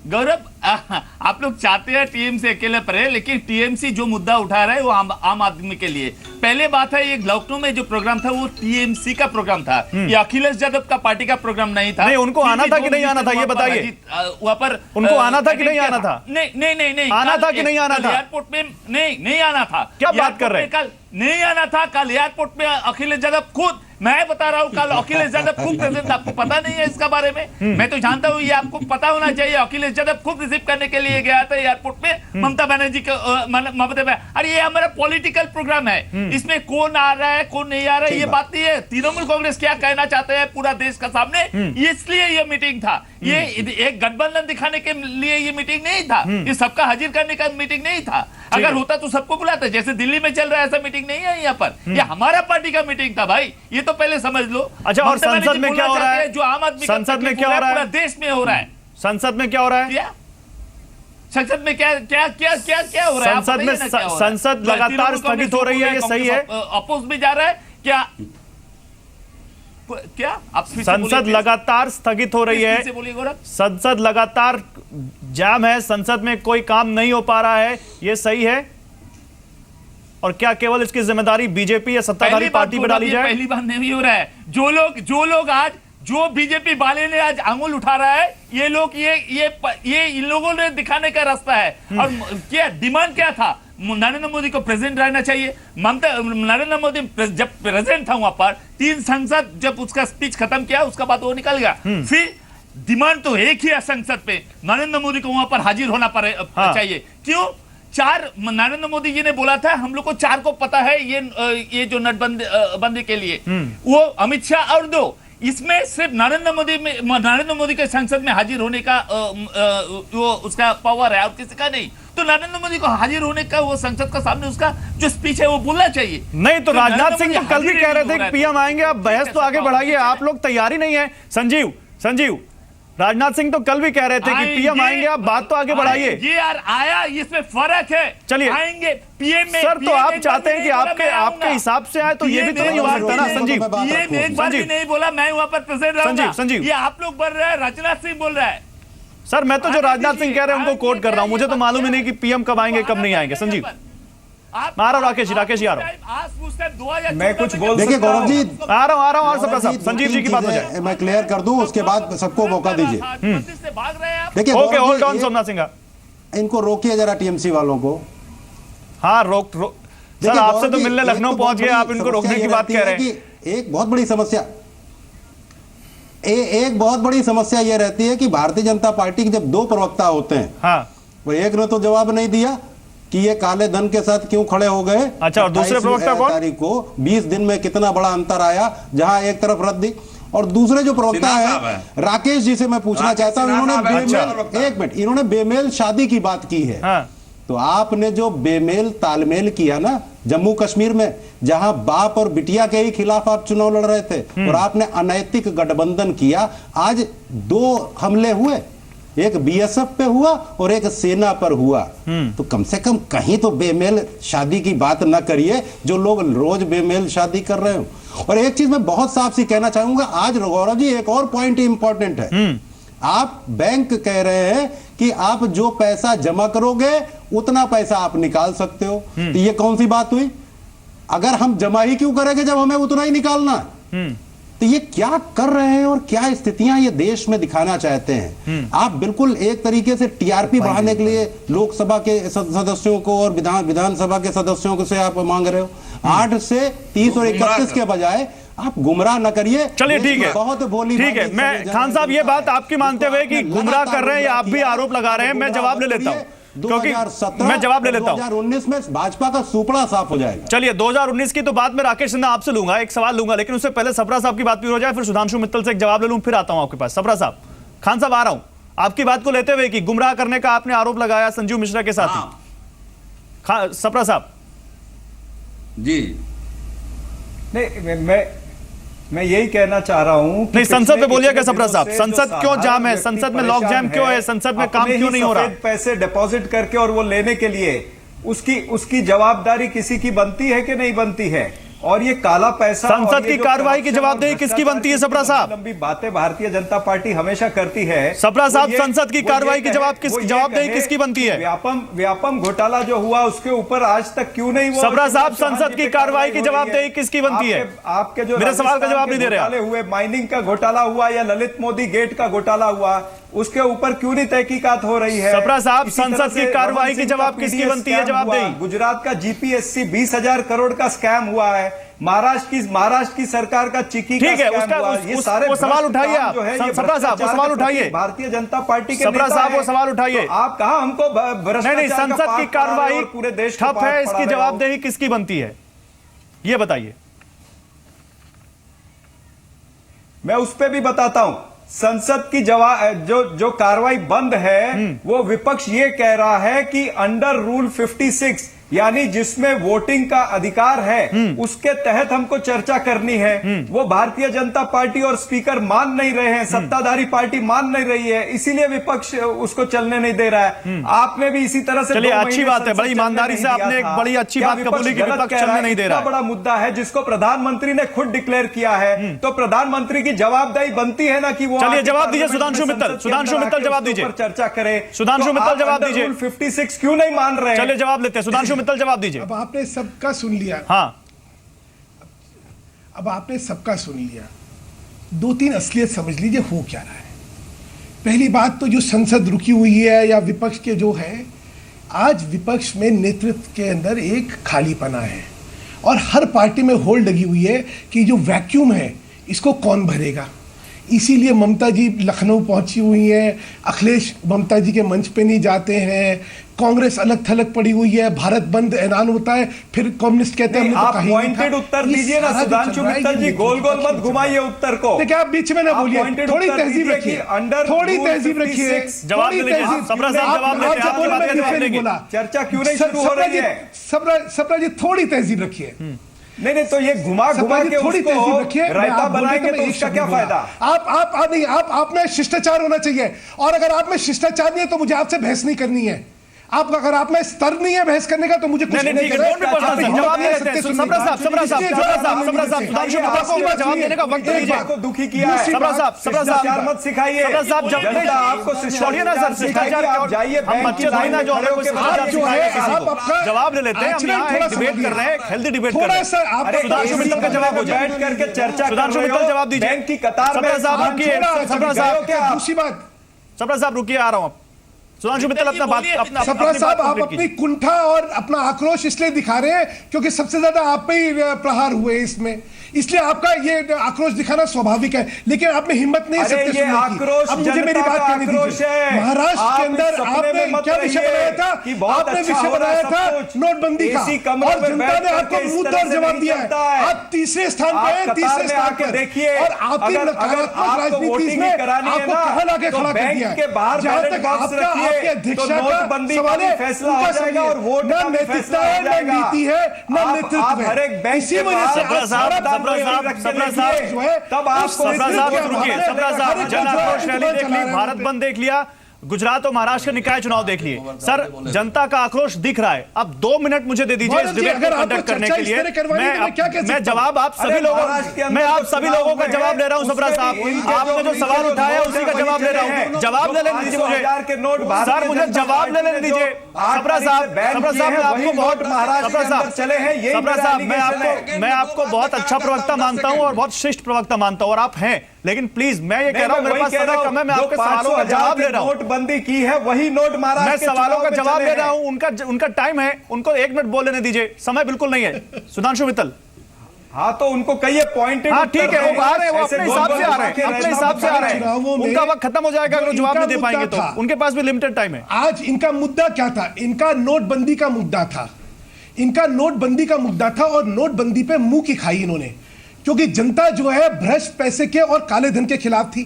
गौरव, आप लोग चाहते हैं टीएमसी अकेले पड़े, लेकिन टीएमसी जो मुद्दा उठा रहा है वो आम आदमी के लिए। पहले बात है, ये लखनऊ में जो प्रोग्राम था वो टीएमसी का प्रोग्राम था, ये अखिलेश यादव का पार्टी का प्रोग्राम नहीं था। नहीं, उनको आना था कि नहीं आना था, ये बताइए। वहां पर उनको आना था कि नहीं आना था? नहीं आना था कि नहीं आना था? एयरपोर्ट में नहीं आना था। क्या बात कर रहे हैं? कल नहीं आना था, कल एयरपोर्ट में अखिलेश यादव खुद, मैं बता रहा हूं, कल अखिलेश यादव खुद प्रेजेंट। आपको पता नहीं है इसका बारे में? मैं तो जानता हूं, ये आपको पता होना चाहिए। अखिलेश यादव खुद रिसीव करने के लिए गया था एयरपोर्ट में ममता बनर्जी को। अरे ये हमारा पॉलिटिकल प्रोग्राम है, इसमें कौन आ रहा है कौन नहीं आ रहा है ये बात नहीं है। तृणमूल कांग्रेस क्या कहना चाहते हैं पूरा देश का सामने, इसलिए ये मीटिंग था। ये एक गठबंधन दिखाने के लिए ये मीटिंग नहीं था, ये सबका हाजिर करने का मीटिंग नहीं था। अगर होता तो सबको बुलाता, जैसे दिल्ली में चल रहा है ऐसा मीटिंग नहीं है यहाँ पर। ये हमारा पार्टी का मीटिंग था भाई, ये तो पहले समझ लो। अच्छा, और संसद में क्या हो रहा है? जो आम आदमी संसद में क्या हो रहा है? पूरा देश में हो रहा है। संसद में क्या हो रहा है? संसद में क्या क्या क्या क्या क्या हो रहा है? संसद में संसद लगातार स्थगित हो रही है, ये सही है? अपोज भी जा रहा है क्या? क्या आप फिर से संसद बोलिए, लगातार स्थगित हो रही फिर से है, बोलिए गौरव। संसद लगातार जाम है, संसद में कोई काम नहीं हो पा रहा है, ये सही है? और क्या केवल इसकी जिम्मेदारी बीजेपी या सत्ताधारी पार्टी पर डाली जाए? पहली बार नहीं हो रहा है। जो लोग आज जो बीजेपी वाले ने आज आंगुल उठा रहा है, ये लोग ये इन लोगों ने दिखाने का रास्ता है। और क्या डिमांड क्या था? नरेंद्र मोदी को प्रेसिडेंट रहना चाहिए। नरेंद्र मोदी जब प्रेसिडेंट था वहां पर 3 सांसद जब उसका स्पीच खत्म किया, उसका बाद वो निकल गया। फिर डिमांड तो एक ही है संसद पे, नरेंद्र मोदी को वहां पर हाजिर होना चाहिए। क्यों? 4 नरेंद्र मोदी जी ने बोला था, हम लोग को 4 को पता है ये जो नोटबंदी के लिए, वो अमित शाह और 2, इसमें सिर्फ नरेंद्र मोदी के संसद में हाजिर होने का वो उसका पावर है और किसी का नहीं। तो नरेंद्र मोदी को हाजिर होने का, वो संसद का सामने उसका जो स्पीच है वो बोलना चाहिए। नहीं तो राजनाथ सिंह तो कल भी कह रहे थे कि पीएम आएंगे, आप बहस तो आगे बढ़ाइए, आप लोग तैयारी नहीं है। संजीव राजनाथ सिंह तो कल भी कह रहे थे कि पीएम आएंगे, आप बात तो आगे बढ़ाइए। ये यार आया, इसमें फर्क है। चलिए आएंगे पीएम में, सर, तो आप चाहते हैं कि आपके हिसाब से आए, तो ये भी तो नहीं हो सकता ना संजीव। पीएम एक बार भी नहीं बोला मैं वहां पर प्रेसिडेंट रहूंगा। संजीव, ये आप लोग बोल रहे हैं, राजनाथ सिंह बोल रहा है। सर मैं तो जो राजनाथ सिंह कह रहे हैं उनको कोट कर रहा हूं, मुझे तो मालूम ही नहीं कि पीएम कब आएंगे कब नहीं आएंगे। संजीव आ रहा हूं, राकेश जी आ रहा हूं। मैं कुछ बोल देखिए सकता गौरव हूं? जी, आ रहा हूं और सबका सब संजीव जी की बात हो जाए। मैं क्लियर कर दूं, उसके बाद सबको मौका दीजिए। से भाग रहे हैं आप। देखिए okay, Gaurav hold ji, on Somnath Singh. इनको रोकिए जरा, टीएमसी वालों को। हाँ रोक सर, देखिए आपसे गौरव तो जी, मिलने एक लखनऊ तो पहुंच बहुत गए, आप बड़ी इनको रोकने समस्या की ये बात रहती कह है रहे हैं। कि एक बहुत बड़ी समस्या ये रहती है कि भारतीय जनता पार्टी के जब 2 प्रवक्ता होते हैं, हाँ वो एक ने तो जवाब नहीं दिया कि ये काले धन के साथ क्यों खड़े हो गए। अच्छा, और दूसरे प्रवक्ता कौन? तारीख को 20 दिन में कितना बड़ा अंतर आया, जहां एक तरफ रद्दी। और दूसरे जो प्रवक्ता सिन्हा साहब है राकेश जी से मैं पूछना राकेश चाहता हूं, सिन्हा इन्होंने साहब है, बेमेल, अच्छा। एक मिनट, इन्होंने बेमेल शादी की बात की है। हाँ। तो आपने जो बेमेल तालमेल किया ना जम्मू कश्मीर में, जहां बाप और बिटिया के ही खिलाफ आप चुनाव लड़ रहे थे और आपने अनैतिक गठबंधन किया, आज 2 हमले हुए, एक बीएसएफ पे हुआ और एक सेना पर हुआ। तो कम से कम कहीं तो बेमेल शादी की बात ना करिए, जो लोग रोज बेमेल शादी कर रहे हो। और एक चीज मैं बहुत साफ सी कहना चाहूंगा आज गौरव जी, एक और पॉइंट इंपॉर्टेंट है। आप बैंक कह रहे हैं कि आप जो पैसा जमा करोगे उतना पैसा आप निकाल सकते हो। तो ये कौन सी बात हुई? अगर हम जमा ही क्यों करेंगे जब हमें उतना ही निकालना है? तो ये क्या कर रहे हैं और क्या स्थितियां ये देश में दिखाना चाहते हैं? आप बिल्कुल एक तरीके से टीआरपी बढ़ाने के लिए लोकसभा के सदस्यों को और विधानसभा के सदस्यों को से आप मांग रहे हो। 8 से 30 और 31 के बजाय आप गुमराह न करिए। चलिए ठीक है, बहुत बोली ठीक है। मैं खान साहब ये बात आपकी मानते हुए कि गुमराह कर रहे हैं या आप भी आरोप लगा रहे हैं, मैं जवाब ले लेता हूं, क्योंकि मैं जवाब ले लेता हूं। 2019 में भाजपा का सुपड़ा साफ हो जाएगा। चलिए 2019 की तो बात मैं राकेश सिन्हा आपसे लूंगा, एक सवाल लूंगा, लेकिन उससे पहले सप्रा साहब की बात भी हो जाए, फिर सुधांशु मित्तल से एक जवाब ले लूं, फिर आता हूं आपके पास। सप्रा साहब, खान साहब आ रहा हूं आपकी बात को लेते हुए कि गुमराह करने का आपने आरोप लगाया संजीव मिश्रा के साथ ही। सप्रा साहब जी नहीं, मैं यही कहना चाह रहा हूं कि नहीं, संसद में बोलिए क्या सप्रा साहब, जो संसद क्यों जाम है, साधारण संसद में व्यक्ति लॉक जाम क्यों है, परेशान संसद में काम अपने क्यों ही नहीं हो रहा? सफेद पैसे डिपॉजिट करके और वो लेने के लिए उसकी जवाबदारी किसी की बनती है कि नहीं बनती है? और ये काला पैसा, संसद की कार्रवाई की जवाबदेही किसकी बनती है सप्रा साहब? लंबी बातें भारतीय जनता पार्टी हमेशा करती है। सप्रा साहब, वो संसद की कार्रवाई की जवाबदेही किसकी बनती है? व्यापम घोटाला जो हुआ उसके ऊपर आज तक क्यों नहीं हुआ? सप्रा साहब, संसद की कार्रवाई की जवाबदेही किसकी बनती है? आपके जो मेरे सवाल का जवाब नहीं दे रहे आप। हुए, माइनिंग का घोटाला हुआ या ललित मोदी गेट का घोटाला हुआ, उसके ऊपर क्यों नहीं तहकीकात हो रही है? सप्रा साहब, इसी तरह संसद की से कार्रवाई रमन की सिंह जवाब का किसकी PDS बनती है स्कैम जवाबदेही? हुआ, गुजरात का जीपीएससी 20,000 करोड़ का स्कैम हुआ है, महाराष्ट्र की सरकार का चिकी का ठीक है, स्कैम उसका हुआ। ये सारे वो सवाल उठाइए आप, जो है ये सप्रा साहब, वो सवाल उठाइए। भारतीय जनता पार्टी के सप्रा नेता साहब, वो हैं। सवाल उठाइए। तो आप कहा हमको भ्रष्टाचार नहीं, का संसद पाठ की पढ़ा रहे हो कार्रवाई और पूरे देश को ठप पाठ है, पढ़ा इसकी रहे हो। जवाबदेही किसकी बनती है, ये बताइए। मैं उस पे भी बताता हूं। संसद की जो कार्रवाई बंद है, वो विपक्ष ये कह रहा है कि अंडर रूल 56 यानी जिसमें वोटिंग का अधिकार है उसके तहत हमको चर्चा करनी है, वो भारतीय जनता पार्टी और स्पीकर मान नहीं रहे हैं, सत्ताधारी पार्टी मान नहीं रही है, इसीलिए विपक्ष उसको चलने नहीं दे रहा है। आपने भी इसी तरह से चलिए, अच्छी बात है, बड़ी ईमानदारी से आपने एक बड़ी अच्छी बात कबूली कि विपक्ष चलने नहीं दे रहा है। बड़ा मुद्दा है जिसको प्रधानमंत्री ने खुद डिक्लेयर किया है, तो प्रधानमंत्री की जवाबदेही बनती है ना कि वो चलिए जवाब दीजिए सुधांशु मित्तल, सुधांशु मित्तल जवाब दीजिए, चर्चा करे। सुधांशु मित्तल जवाब दीजिए, 56 क्यों नहीं मान रहे? चलिए जवाब लेते हैं, सुधांशु मित्तल जवाब दीजिए। अब आपने सबका सुन लिया। हाँ, अब आपने सबका सुन लिया, 2-3 असलियत समझ लीजिए हो क्या रहा है। पहली बात तो जो संसद रुकी हुई है या विपक्ष के जो है, आज विपक्ष में नेतृत्व के अंदर एक खालीपना है और हर पार्टी में होल्ड लगी हुई है कि जो वैक्यूम है इसको कौन भरेगा। इसीलिए ममता जी लखनऊ पहुंची हुई हैं, अखिलेश ममता जी के मंच पे नहीं जाते हैं, कांग्रेस अलग थलग पड़ी हुई है, भारत बंद ऐलान होता है, फिर कम्युनिस्ट कहते हैं आप पॉइंटेड उत्तर दीजिए ना सुधांशु मित्तल जी, गोल गोल मत घुमाइए उत्तर को। देखिए आप बीच में ना बोलिए, थोड़ी तहजीब रखिए, थोड़ी तहजीब रखिए। जवाब दे लीजिए, सबरा साहब जवाब लेते हैं, आपकी बात का जवाब देंगे। चर्चा क्यों नहीं शुरू हो रही है? सबरा जी थोड़ी तहजीब रखिए। नहीं तो ये घुमा के थोड़ी तहजीब रखिए, रायता बनाएंगे तो उसका क्या फायदा? आप में शिष्टाचार होना चाहिए, और अगर आप में शिष्टाचार नहीं है तो मुझे आपसे बहस नहीं करनी है। अगर आप में स्तर नहीं है बहस करने का तो मुझे कुछ नहीं करना है। जवाब दे लेते हैं सबरा साहब, सुधांशु मित्तल को जवाब देने का वक्त दीजिए। को दुखी किया है सबरा साहब मत सिखाइए। सबरा साहब जब आपको छोड़िए ना सर, शिष्टाचार आप जाइए, हम बच्चे थोड़ी ना जो हमें कोई शिष्टाचार सिखाएगा किसी को। जवाब ले लेते हैं, हम यहाँ एक डिबेट कर रहे हैं, हेल्दी डिबेट कर रहे हैं। सुधांशु मित्तल का जवाब हो जाए, बैठ करके चर्चा, सुधांशु मित्तल जवाब दीजिए। बैंक की कतार में सबरा साहब रुकिए, सबरा साहब रुकिए, आ रहा हूँ। सुधांशु मित्तल अपना बात, सबरा साहब आप अपनी कुंठा और अपना आक्रोश इसलिए दिखा रहे हैं क्योंकि सबसे ज्यादा आप पे ही प्रहार हुए इसमें, इसलिए आपका ये आक्रोश दिखाना स्वाभाविक है, लेकिन आप में हिम्मत नहीं सत्य सुनने की। अब मुझे मेरी बात करनी दीजिए। महाराष्ट्र के अंदर आपने क्या विषय बनाया था? आपने विषय बनाया था नोटबंदी का, और जनता ने आपको मुंह तोड़ जवाब दिया है। आप तीसरे स्थान पर हैं, तीसरे स्थान पर देखिए, और आपकी नकारात्मक राजनीति में आपको कहां लाके खड़ा कर दिया है। जहां तक आपके अध्यक्ष सवाल है, फैसला हो जाएगा और वोट ना नेतृत्व है, ना नीति है, ना नेतृत्व है। इसी वजह से जन आक्रोश रैली देख ली, भारत बंद देख लिया, गुजरात और महाराष्ट्र के निकाय चुनाव देख लिए, सर जनता का आक्रोश दिख रहा है। अब 2 मिनट मुझे दे दीजिए इस डिबेट को कंडक्ट करने के लिए। मैं जवाब आप सभी लोगों का जवाब ले रहा हूं। सबरा साहब आपने जो सवाल उठाया उसी का जवाब ले रहा हूं, जवाब ले लेने दीजिए मुझे सर, मुझे जवाब ले लेने दीजिए। सबरा साहब मैं आपको बहुत, सबरा साहब मैं आपको बहुत अच्छा प्रवक्ता मानता हूं और बहुत शिष्ट प्रवक्ता मानता हूं, और आप हैं, लेकिन प्लीज मैं ये कह रहा हूं मेरे पास समय कम है, मैं आपके सवालों का जवाब ले रहा हूं। नोटबंदी की है वही नोट महाराष्ट्र, मैं सवालों का जवाब ले रहा हूं, उनका टाइम है, उनको 1 मिनट बोल लेने दीजिए, समय बिल्कुल नहीं है। सुधांशु मित्तल हाँ तो उनको कहिए पॉइंट। हाँ ठीक है, वो आ रहे हैं, वो अपने हिसाब से आ रहे हैं, अपने हिसाब से आ रहे हैं, उनका वक्त खत्म हो जाएगा अगर जवाब नहीं दे पाएंगे तो, उनके पास भी लिमिटेड टाइम है। आज इनका मुद्दा क्या था? इनका नोटबंदी का मुद्दा था, इनका नोटबंदी का मुद्दा था, और नोटबंदी पे मुंह की खाई इन्होंने, क्योंकि जनता जो है भ्रष्ट पैसे के और काले धन के खिलाफ थी,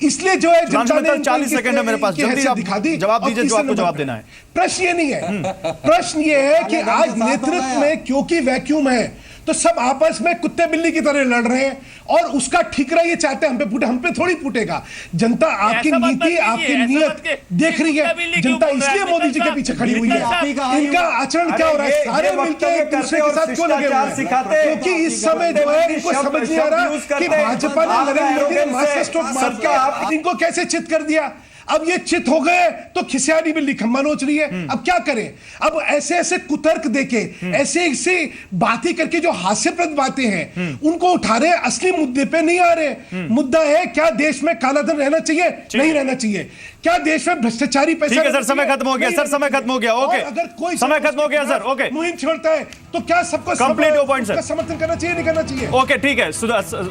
इसलिए जो है जनता ने 40 सेकंड है मेरे पास, जल्दी आप दिखा दी। जवाब दीजिए जो आपको जवाब देना है। प्रश्न ये नहीं है, प्रश्न ये है कि आज नेतृत्व में क्योंकि वैक्यूम है तो सब आपस में कुत्ते बिल्ली की तरह लड़ रहे हैं, और उसका ठिकरा ये चाहते हैं हम पे थोड़ी फूटेगा। जनता आपकी नीति, आपकी नीयत देख रही है, जनता इसलिए मोदी जी के पीछे खड़ी हुई है। इनका आचरण क्या हो रहा है? सारे मिलकर एक दूसरे के साथ क्यों लगे हुए हैं? क्योंकि इस समय जो है इनको समझ नहीं आ रहा कि भाजपा ने नरेंद्र मोदी ने मास्टर स्ट्रोक मार के इनको कैसे चित कर दिया। अब ये चित हो गए तो खिसियानी बिल्ली खम्मा नोच रही है। अब क्या करें? अब ऐसे ऐसे कुतर्क देके, ऐसे ऐसे बातें करके जो हास्यप्रद बातें हैं उनको उठा रहे, असली मुद्दे पे नहीं आ रहे। मुद्दा है क्या देश में कालाधन रहना चाहिए, नहीं रहना चाहिए? क्या देश में भ्रष्टाचारी पैसा? ठीक है सर, समय खत्म हो गया सर, समय खत्म हो गया। ओके, अगर कोई समय खत्म हो गया सर। ओके, मुहिम छोड़ता है तो क्या सबको कंप्लीट पॉइंट सर समर्थन करना चाहिए, नहीं करना चाहिए? ओके ठीक है,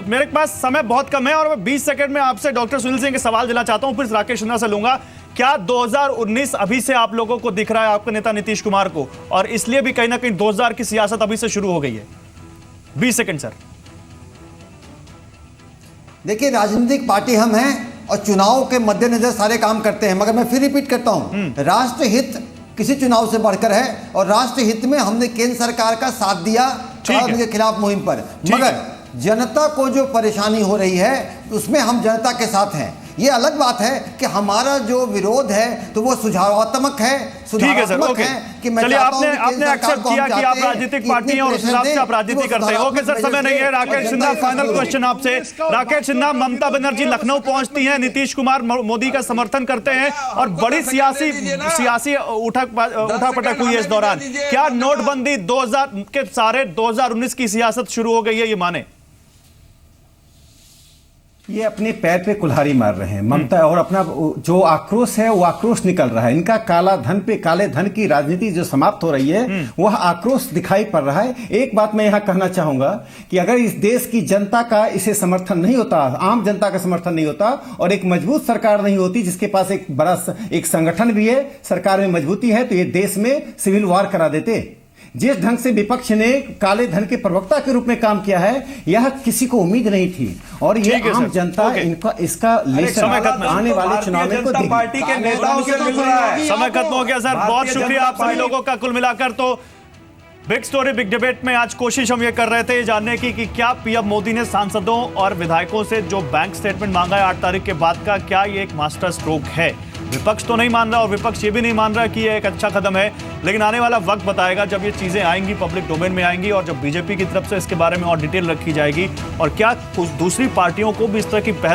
मेरे पास समय बहुत कम है और मैं 20 सेकंड में आपसे डॉक्टर सुनील सिंह के सवाल देना चाहता हूं, फिर राकेश सिन्हा से लूंगा। क्या 2019 अभी से आप लोगों को दिख रहा है, आपके नेता नीतीश कुमार को, और इसलिए भी कहीं ना कहीं 2000 की सियासत अभी से शुरू हो गई है? 20 सेकंड सर। देखिए, राजनीतिक पार्टी हम हैं और चुनाव के मद्देनजर सारे काम करते हैं, मगर मैं फिर रिपीट करता हूं, राष्ट्र हित किसी चुनाव से बढ़कर है और राष्ट्र हित में हमने केंद्र सरकार का साथ दिया कालाधन के खिलाफ मुहिम पर। मगर जनता को जो परेशानी हो रही है उसमें हम जनता के साथ हैं। ये अलग बात है कि हमारा जो विरोध है तो वो सुझावात्मक है, सुधारात्मक है कि मैं चलिए चाहता हूं कि आपने एक्सेप्ट किया कि आप राजनीतिक पार्टी हैं और उस हिसाब से आप राजनीति करते हैं। ओके सर, समय नहीं है। राकेश सिन्हा, फाइनल क्वेश्चन आपसे। राकेश सिन्हा, ममता बनर्जी लखनऊ पहुंचती हैं, नीतीश कुमार मोदी का समर्थन करते हैं और बड़ी सियासी उठापटक हुई है इस दौरान। क्या नोटबंदी 2000 के सारे 2019 की सियासत शुरू हो गई है, ये माने? ये अपने पैर पे कुल्हाड़ी मार रहे हैं ममता, और अपना जो आक्रोश है वो आक्रोश निकल रहा है। इनका काला धन पे काले धन की राजनीति जो समाप्त हो रही है वह आक्रोश दिखाई पड़ रहा है। एक बात मैं यहां कहना चाहूंगा कि अगर इस देश की जनता का इसे समर्थन नहीं होता, आम जनता का समर्थन नहीं होता और एक मजबूत सरकार नहीं होती जिसके पास एक बड़ा एक संगठन भी है, सरकार में मजबूती है, तो ये देश में सिविल वॉर करा देते। जिस ढंग से विपक्ष ने काले धन के प्रवक्ता के रूप में काम किया है, यह किसी को उम्मीद नहीं थी और ये आम जनता इनका इसका लेसन आने वाले चुनाव में को पार्टी के नेताओं से मिल रहा है। समय खत्म हो गया सर, बहुत शुक्रिया आप सभी लोगों का। कुल मिलाकर तो बिग स्टोरी बिग डिबेट में आज कोशिश हम ये कर रहे थे जानने की कि क्या पीएम मोदी ने सांसदों और विधायकों से जो बैंक स्टेटमेंट मांगा है 8 तारीख के बाद का, क्या ये एक मास्टर स्ट्रोक है? विपक्ष तो नहीं मान रहा और विपक्ष ये भी नहीं मान रहा कि ये एक अच्छा कदम है, लेकिन आने वाला वक्त बताएगा जब ये चीजें आएंगी, पब्लिक डोमेन में आएंगी और जब बीजेपी की तरफ से इसके बारे में और डिटेल रखी जाएगी और क्या दूसरी पार्टियों को भी इस तरह की पहल